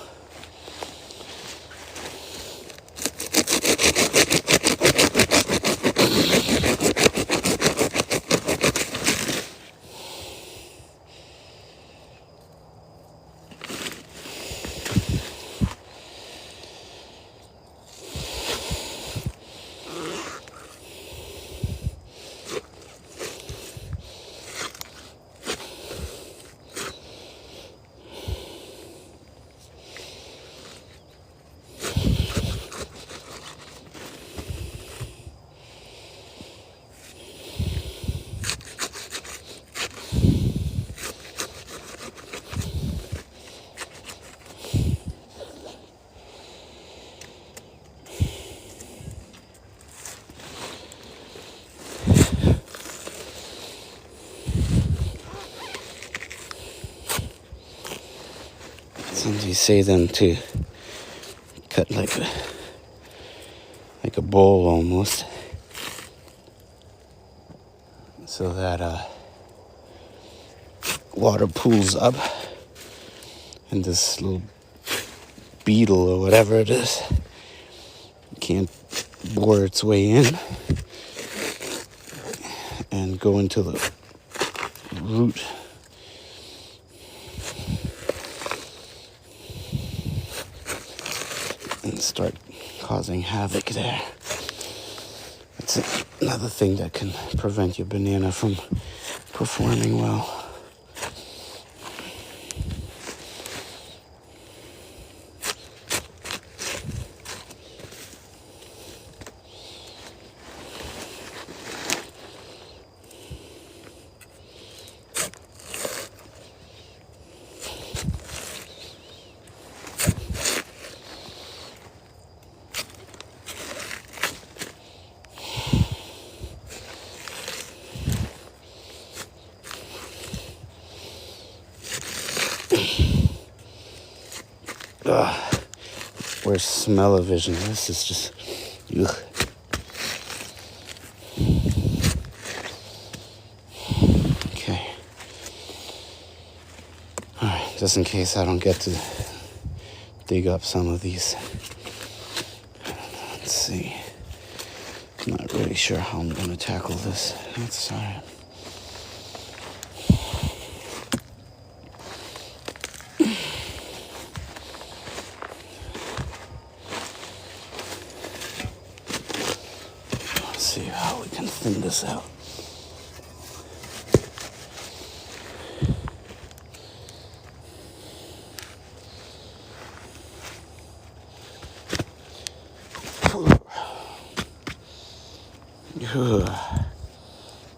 Sometimes you say them to cut like a bowl almost, so that water pools up and this little beetle or whatever it is can't bore its way in and go into the root. And start causing havoc there. That's another thing that can prevent your banana from performing well. Where's smell-o-vision? This is just, ugh. Okay. All right, just in case I don't get to dig up some of these. Let's see. I'm not really sure how I'm gonna tackle this. That's alright. Let's see how we can thin this out.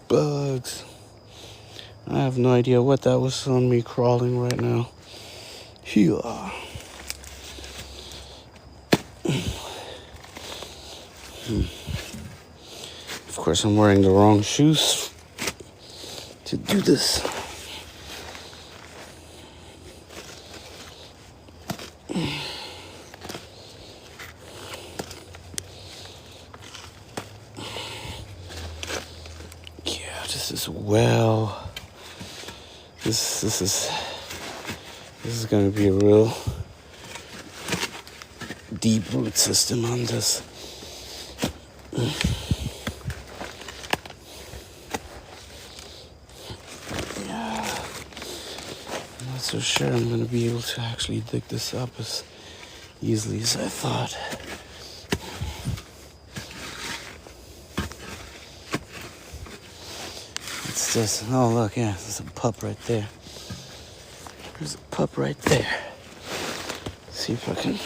Bugs. I have no idea what that was on me crawling right now. Here. Of course, I'm wearing the wrong shoes to do this. Well, this is going to be a real deep root system on this. Yeah, I'm not so sure I'm going to be able to actually dig this up as easily as I thought. It's just, oh look, yeah, there's a pup right there. There's a pup right there. Let's see if I can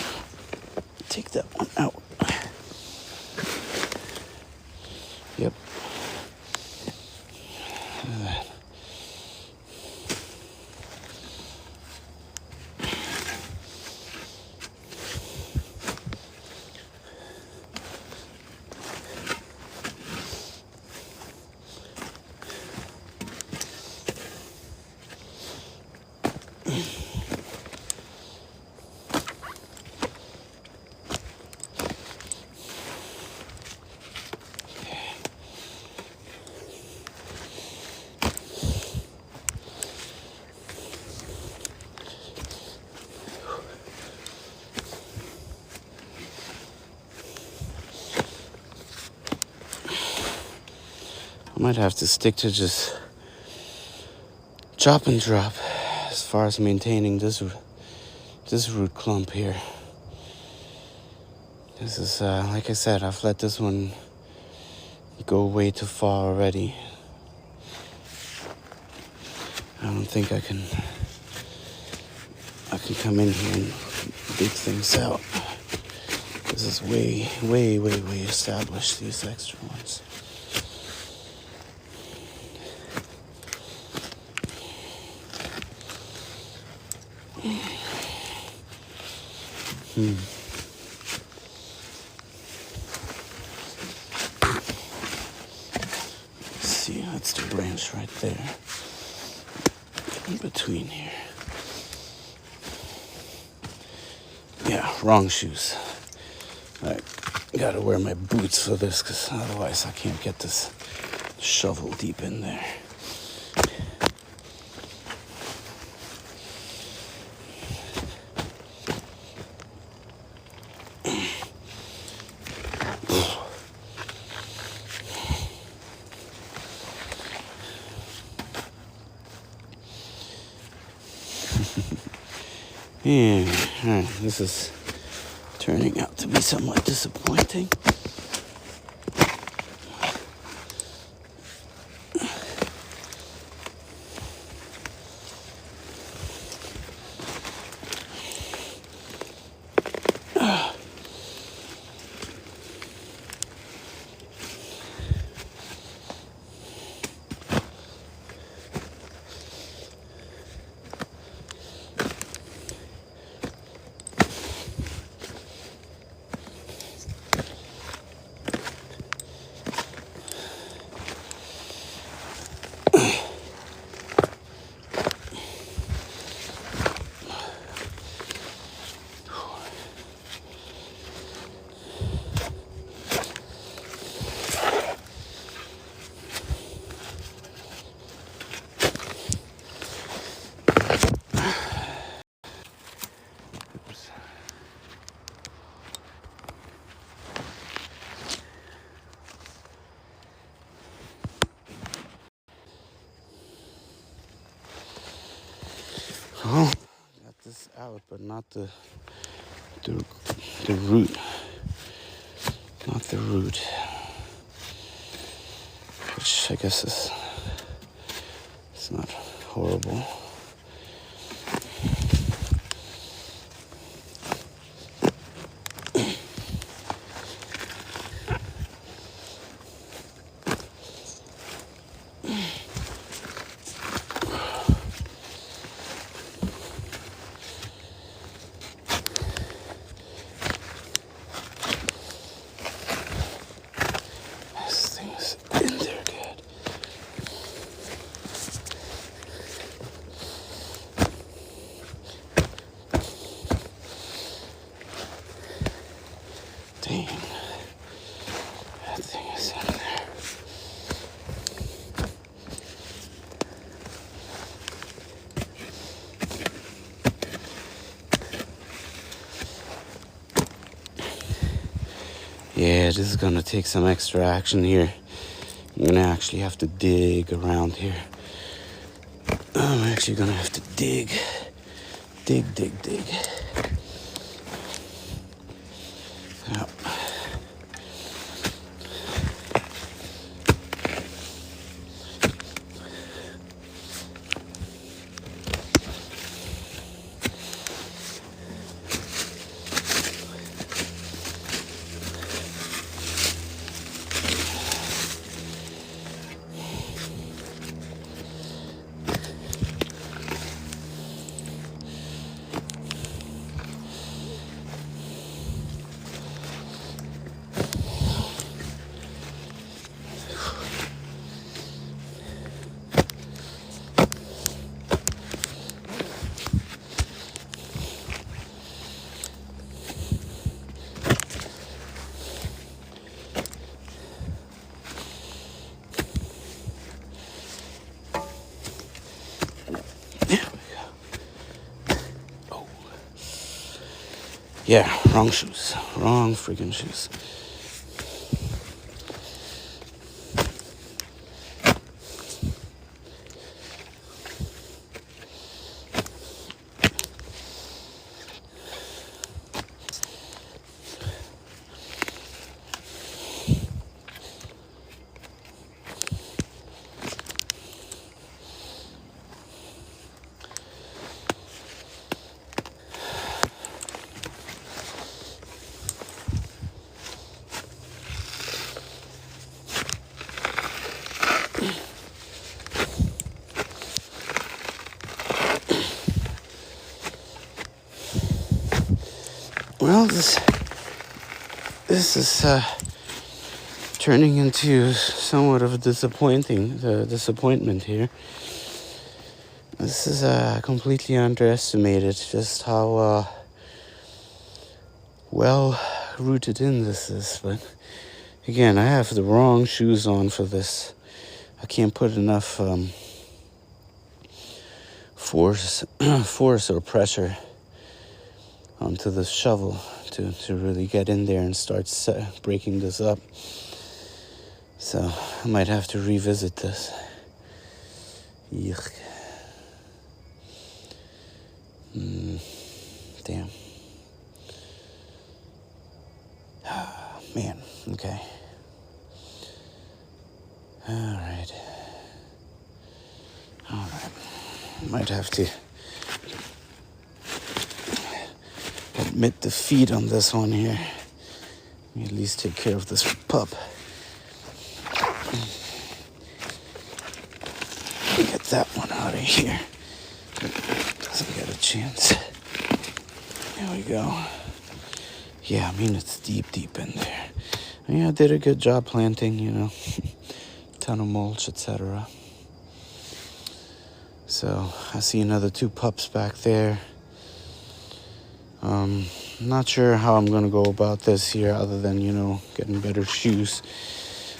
take that one out. Yep. Look at that. I might have to stick to just chop and drop as far as maintaining this root clump here. This is, like I said, I've let this one go way too far already. I don't think I can come in here and dig things out. This is way established, these extra ones. See, that's the branch right there. In between here. Yeah, wrong shoes. Alright, gotta wear my boots for this, because otherwise I can't get this shovel deep in there. Yeah, alright, this is turning out to be somewhat disappointing. Oh, got this out, but not the root. Not the root. Which I guess is it's not horrible. This thing's in there good. Dang. That thing is in there. Yeah, this is gonna take some extra action here. I'm gonna actually have to dig around here. I'm actually gonna have to dig. Dig. Yep. Yeah, wrong shoes. Wrong freaking shoes. Well, this is turning into somewhat of a disappointment here. This is completely underestimated just how well rooted in this is. But again, I have the wrong shoes on for this. I can't put enough force or pressure onto the shovel to really get in there and start breaking this up. So I might have to revisit this. Yuck. Damn. Man, okay. Alright. Might have to admit defeat on this one here. At least take care of this pup. Get that one out of here. Doesn't get a chance. There we go. Yeah, I mean, it's deep in there. Yeah, I did a good job planting, ton of mulch, etc. So I see another 2 pups back there. Not sure how I'm gonna go about this here other than, getting better shoes.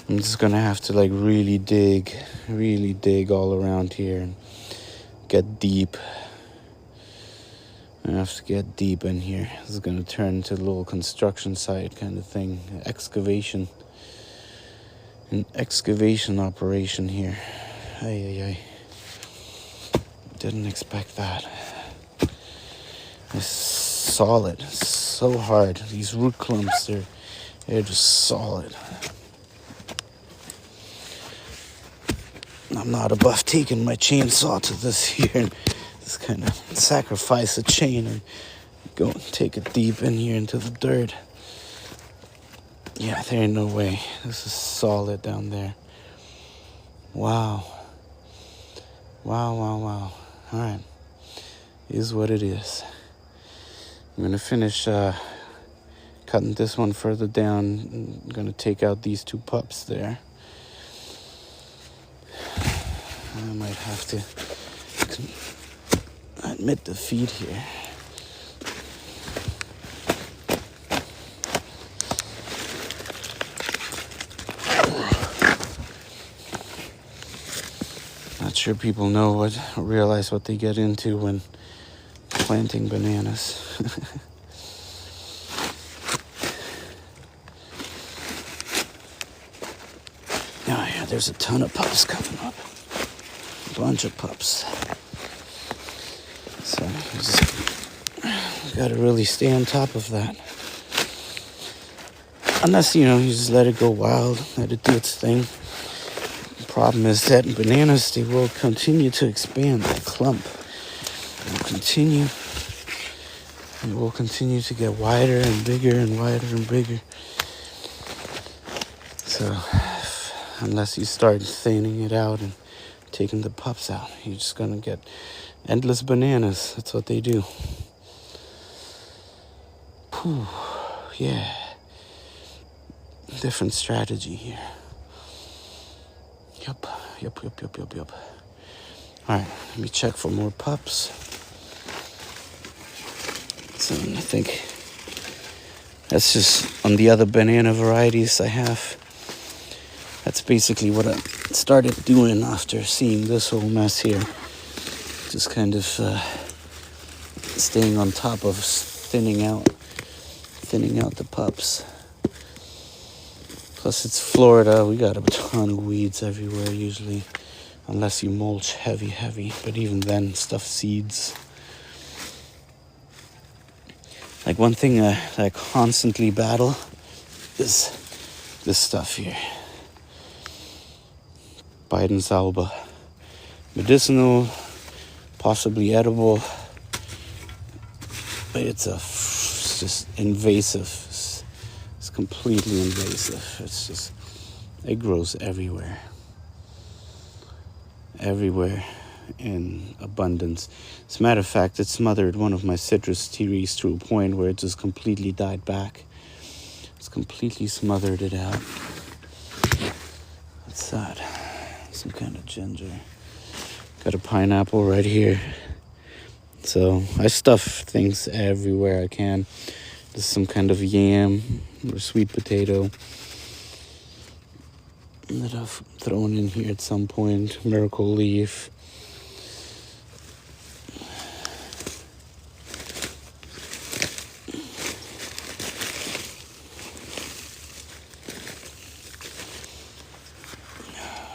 I'm just gonna have to really dig all around here and get deep. I have to get deep in here. This is gonna turn into a little construction site kind of thing. An excavation operation here. Ay. Didn't expect that. It's solid, so hard. These root clumps, they're just solid. I'm not above taking my chainsaw to this here and just kind of sacrifice a chain and go and take it deep in here into the dirt. Yeah, there ain't no way. This is solid down there. Wow. Wow. Alright. Is what it is. I'm going to finish cutting this one further down. I'm going to take out these two pups there. I might have to admit defeat here. Not sure people realize what they get into when planting bananas. Oh yeah, there's a ton of pups coming up. A bunch of pups. So you just gotta really stay on top of that. Unless, you just let it go wild, let it do its thing. The problem is that bananas, they will continue to expand. The clump will continue to get wider and bigger and wider and bigger. So unless you start thinning it out and taking the pups out, you're just gonna get endless bananas. That's what they do. Whew, yeah. Different strategy here. Yup. Alright, let me check for more pups. So I think that's just on the other banana varieties I have. That's basically what I started doing after seeing this whole mess here. Just kind of staying on top of thinning out the pups. Plus it's Florida, we got a ton of weeds everywhere usually, unless you mulch heavy, but even then stuff seeds. Like one thing that I constantly battle is this stuff here. Bidens alba. Medicinal, possibly edible, but it's just invasive. It's completely invasive. It's just, it grows everywhere in abundance. As a matter of fact, it smothered one of my citrus trees to a point where it just completely died back. It's completely smothered it out. That's sad. Some kind of ginger. Got a pineapple right here. So I stuff things everywhere I can. There's some kind of yam or sweet potato that I've thrown in here at some point. Miracle leaf.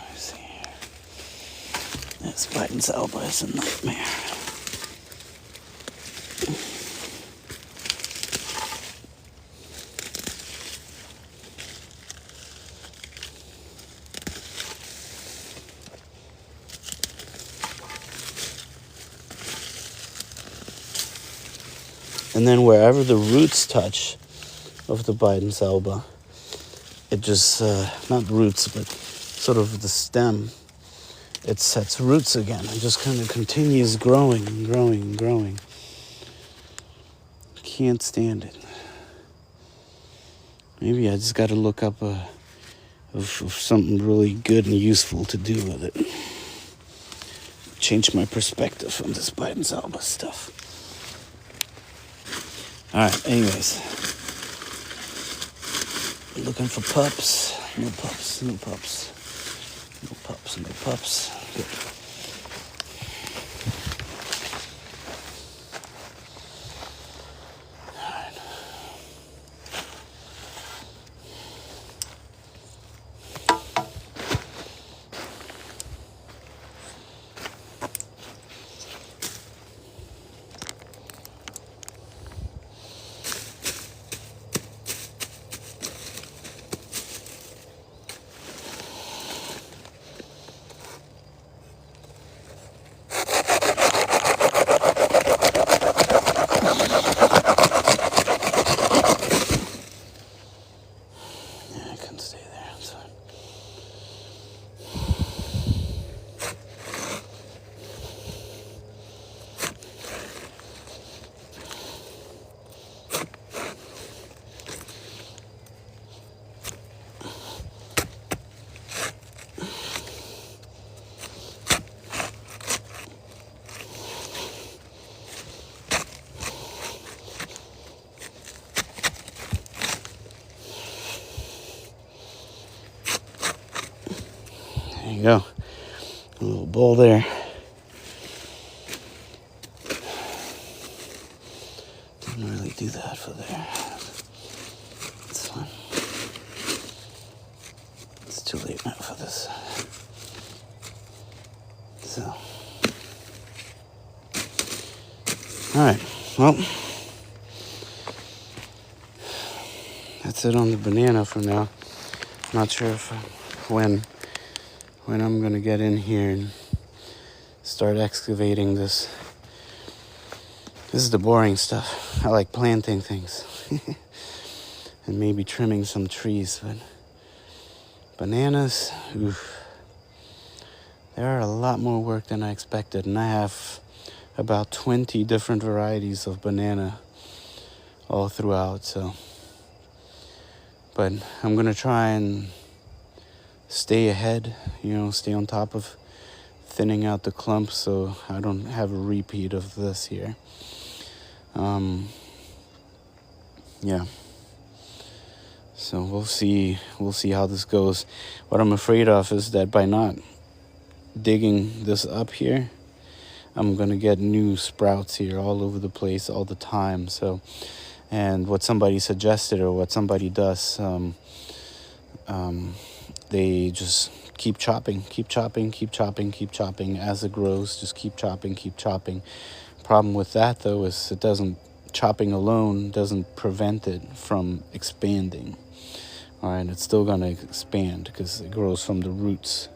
Let's see here. This Bidens alba is a nightmare. And then wherever the roots touch of the Bidens alba, it just, not roots, but sort of the stem, it sets roots again. It just kind of continues growing and growing and growing. Can't stand it. Maybe I just got to look up of something really good and useful to do with it. Change my perspective on this Bidens alba stuff. Alright, anyways. Looking for pups. No pups. Good. Alright. you go. A little bowl there. Didn't really do that for there. It's fine. It's too late now for this. So. Alright, well. That's it on the banana for now. Not sure if when I'm gonna get in here and start excavating this. This is the boring stuff. I like planting things. And maybe trimming some trees, but bananas, oof. They are a lot more work than I expected, and I have about 20 different varieties of banana all throughout, so. But I'm gonna try and stay ahead, stay on top of thinning out the clumps so I don't have a repeat of this here. Yeah. So we'll see how this goes. What I'm afraid of is that by not digging this up here, I'm gonna get new sprouts here all over the place all the time. So, and what somebody suggested or what somebody does, they just keep chopping as it grows. Just keep chopping. Problem with that though is chopping alone doesn't prevent it from expanding. All right, it's still gonna expand because it grows from the roots.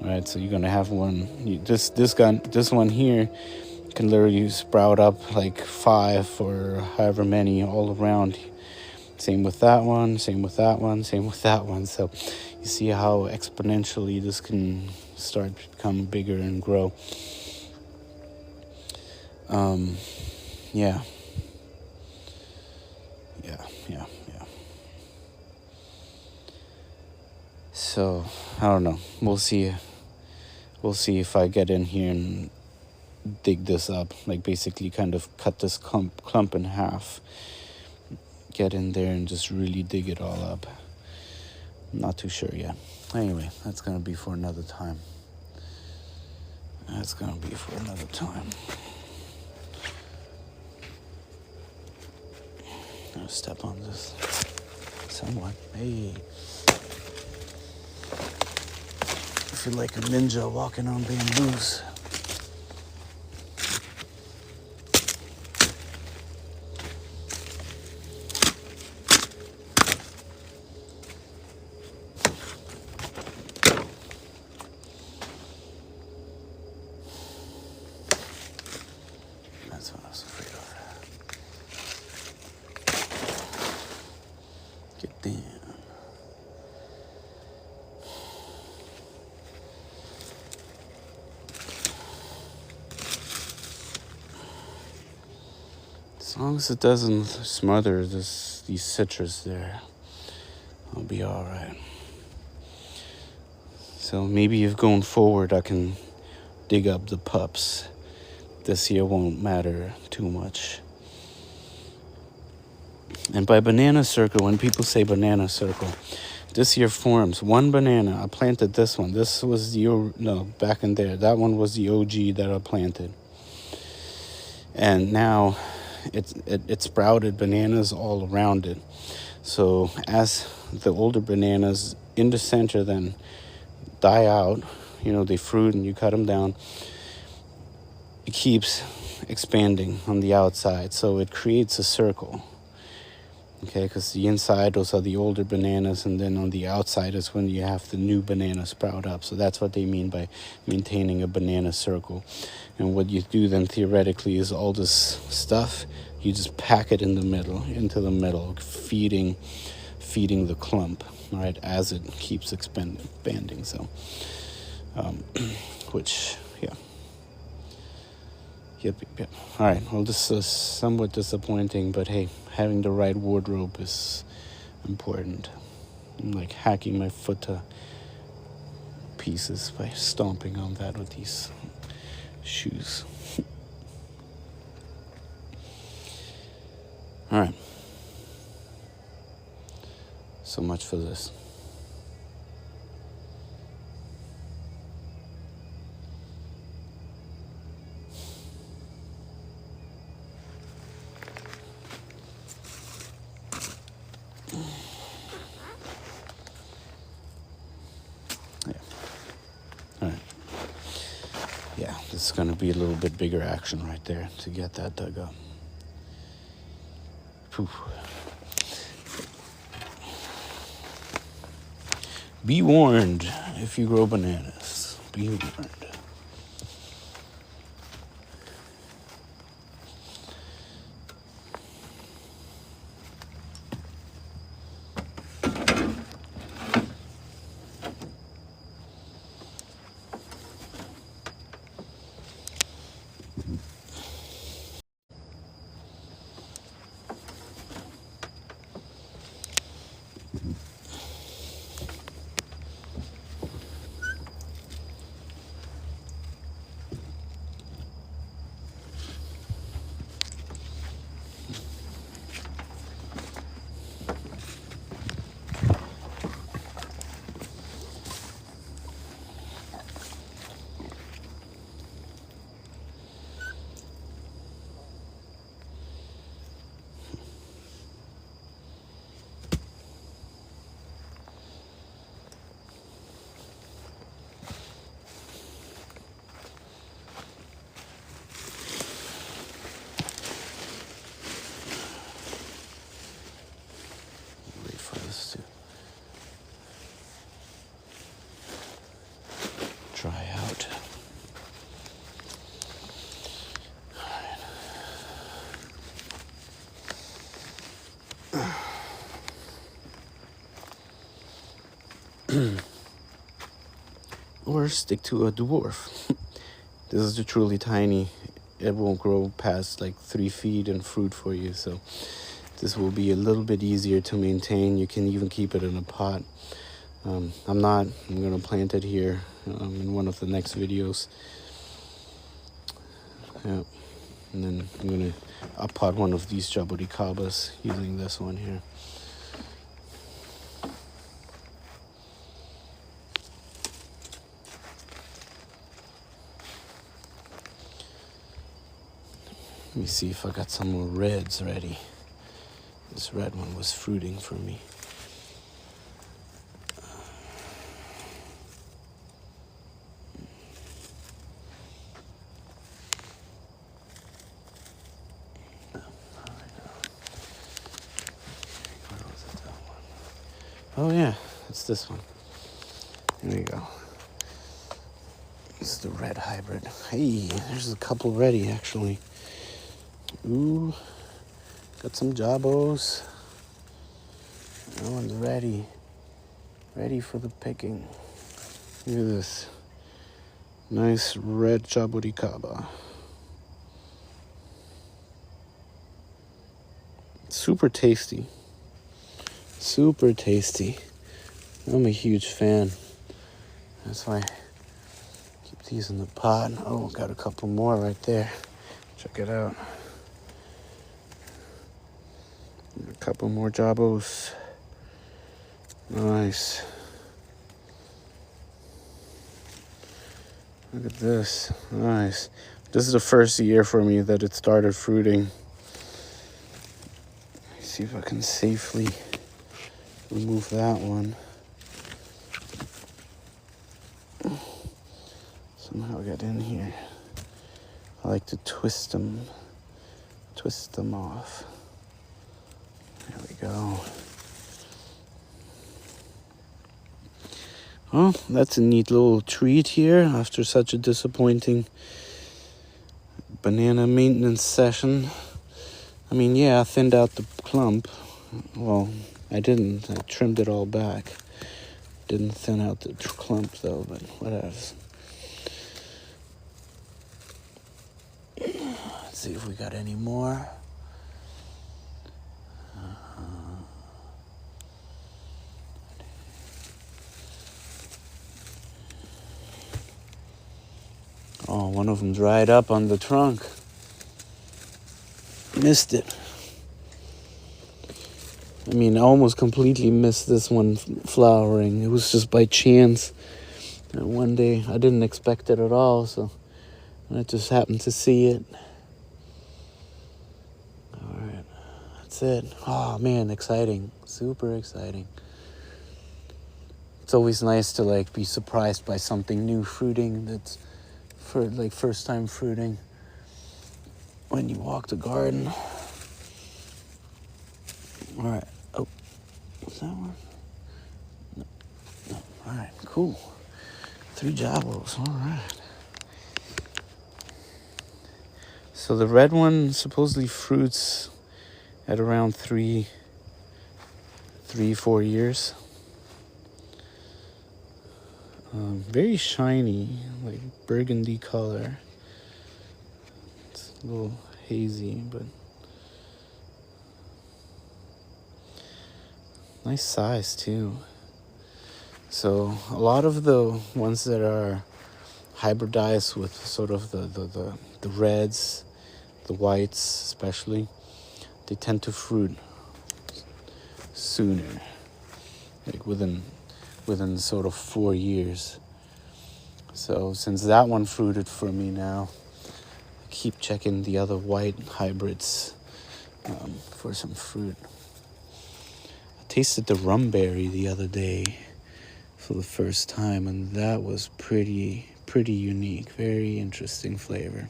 All right, so you're gonna have this one here can literally sprout up like 5 or however many all around. Same with that one. So you see how exponentially this can start to become bigger and grow. Yeah. So I don't know. We'll see if I get in here and dig this up, like basically kind of cut this clump in half, get in there and just really dig it all up. I'm not too sure yet. Anyway, that's gonna be for another time. I'll step on this somewhat. Hey, I feel like a ninja walking on bamboos. That's what I was afraid of. Get down. As long as it doesn't smother these citrus there, I'll be all right. So maybe if going forward I can dig up the pups, this year won't matter too much. And by banana circle, when people say banana circle, this year forms one banana. I planted this one. This was back in there. That one was the OG that I planted. And now it sprouted bananas all around it. So as the older bananas in the center then die out, they fruit and you cut them down, it keeps expanding on the outside. So it creates a circle. Okay, because the inside, those are the older bananas, and then on the outside is when you have the new banana sprout up. So that's what they mean by maintaining a banana circle. And what you do then theoretically is all this stuff, you just pack it into the middle, feeding the clump, right, as it keeps expanding. So, which, yeah. Yep. All right. Well, this is somewhat disappointing, but hey, having the right wardrobe is important. I'm like hacking my foot to pieces by stomping on that with these shoes. All right. So much for this. it's going to be a little bit bigger action right there to get that dug up. Whew. Be warned if you grow bananas. Be warned. Wait for this to dry out. Or stick to a dwarf. This is a truly tiny. It won't grow past like 3 feet and fruit for you, so this will be a little bit easier to maintain. You can even keep it in a pot. I'm gonna plant it here in one of the next videos. Yeah, and then I'm gonna pot one of these jabuticabas using this one here. Let me see if I got some more reds ready. This red one was fruiting for me. Oh yeah, it's this one. There you go. This is the red hybrid. Hey, there's a couple ready actually. Ooh, got some jabos. That one's ready. Ready for the picking. Look at this. Nice red jabuticaba. Super tasty. Super tasty. I'm a huge fan. That's why I keep these in the pot. Oh, got a couple more right there. Check it out. A couple more jabos. Nice. Look at this. Nice. This is the first year for me that it started fruiting. Let's see if I can safely remove that one. Somehow get in here. I like to twist them off. There we go. Well, that's a neat little treat here after such a disappointing banana maintenance session. I mean, yeah, I thinned out the clump. Well, I didn't. I trimmed it all back. Didn't thin out the clump though, but whatever. Let's see if we got any more. Oh, one of them dried up on the trunk. Missed it. I mean, I almost completely missed this one flowering. It was just by chance. And one day, I didn't expect it at all, so I just happened to see it. All right, that's it. Oh, man, exciting. Super exciting. It's always nice to, like, be surprised by something new fruiting that's for like first time fruiting when you walk the garden. All right. Oh, is that one? No. All right, cool. 3 jabos. All right. So the red one supposedly fruits at around 3, 4 years. Very shiny, like burgundy color. It's a little hazy, but nice size too. So a lot of the ones that are hybridized with sort of the reds, the whites especially, they tend to fruit sooner, like within sort of 4 years. So since that one fruited for me now, I keep checking the other white hybrids for some fruit. I tasted the rum berry the other day for the first time, and that was pretty unique, very interesting flavor.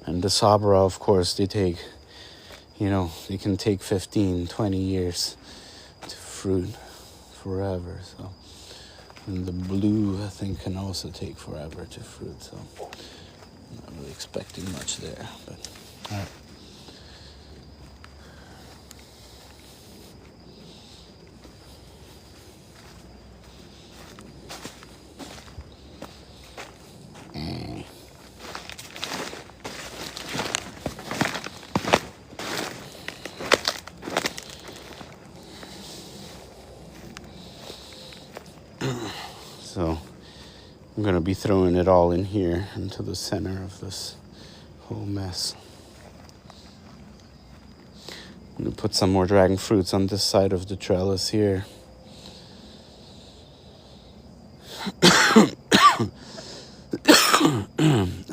And the Sabra, of course, they can take 15, 20 years to fruit forever. So, and the blue, I think, can also take forever to fruit. So, I'm not really expecting much there. But all right. So I'm going to be throwing it all in here into the center of this whole mess. I'm going to put some more dragon fruits on this side of the trellis here. I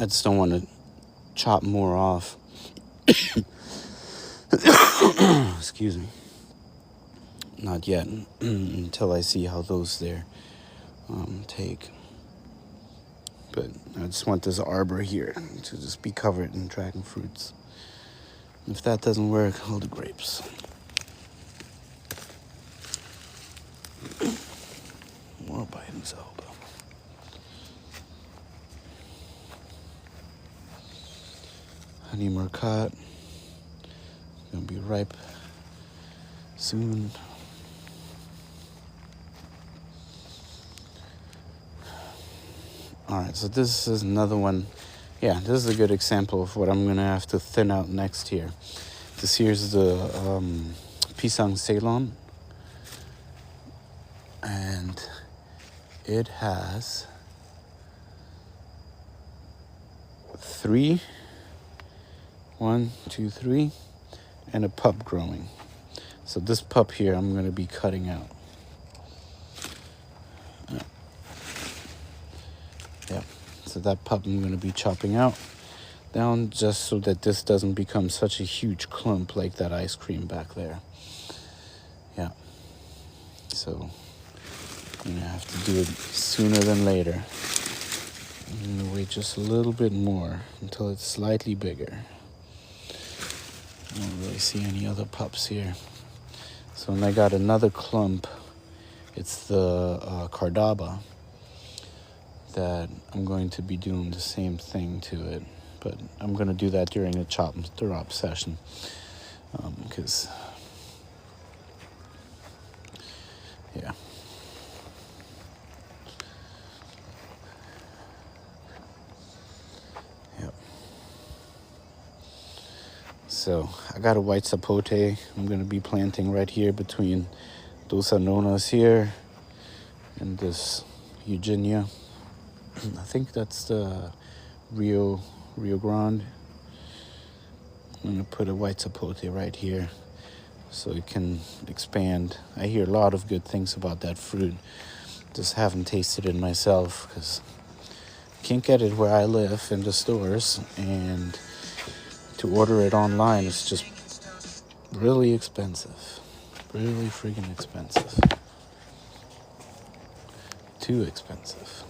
just don't want to chop more off. Excuse me. Not yet, until I see how those there take. But I just want this arbor here to just be covered in dragon fruits. If that doesn't work, I'll do grapes. More Biden's elbow. Honey Marcotte. Gonna be ripe soon. Alright, so this is another one. Yeah, this is a good example of what I'm gonna have to thin out next here. This here's the Pisang Ceylon. And it has 3, 1, 2, 3, and a pup growing. So this pup here I'm going to be cutting out. Yeah, so that pup I'm going to be chopping out down just so that this doesn't become such a huge clump like that ice cream back there. Yeah, so I'm going to have to do it sooner than later. I'm going to wait just a little bit more until it's slightly bigger. I don't really see any other pups here. So when I got another clump, it's the Cardaba, that I'm going to be doing the same thing to it. But I'm going to do that during a chop and drop session. Because, yeah. Yep. So I got a white sapote I'm going to be planting right here between those anonas here and this Eugenia. I think that's the Rio Grande. I'm going to put a white sapote right here so it can expand. I hear a lot of good things about that fruit. Just haven't tasted it myself because I can't get it where I live in the stores, and to order it online is just really expensive. Really freaking expensive. Too expensive.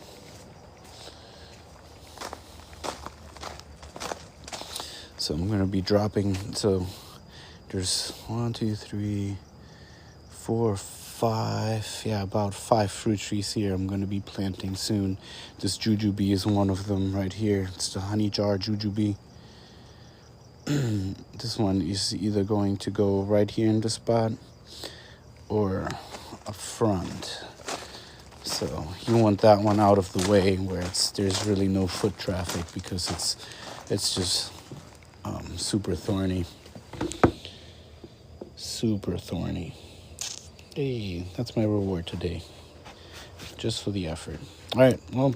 So I'm gonna be dropping. So there's 1, 2, 3, 4, 5. Yeah, about 5 fruit trees here. I'm gonna be planting soon. This jujube is one of them right here. It's the honey jar jujube. This one is either going to go right here in the spot or up front. So you want that one out of the way where there's really no foot traffic, because it's just super thorny. Super thorny. Hey, that's my reward today. Just for the effort. All right, well,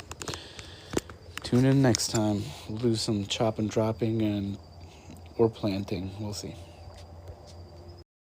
tune in next time. We'll do some chop and dropping or planting. We'll see.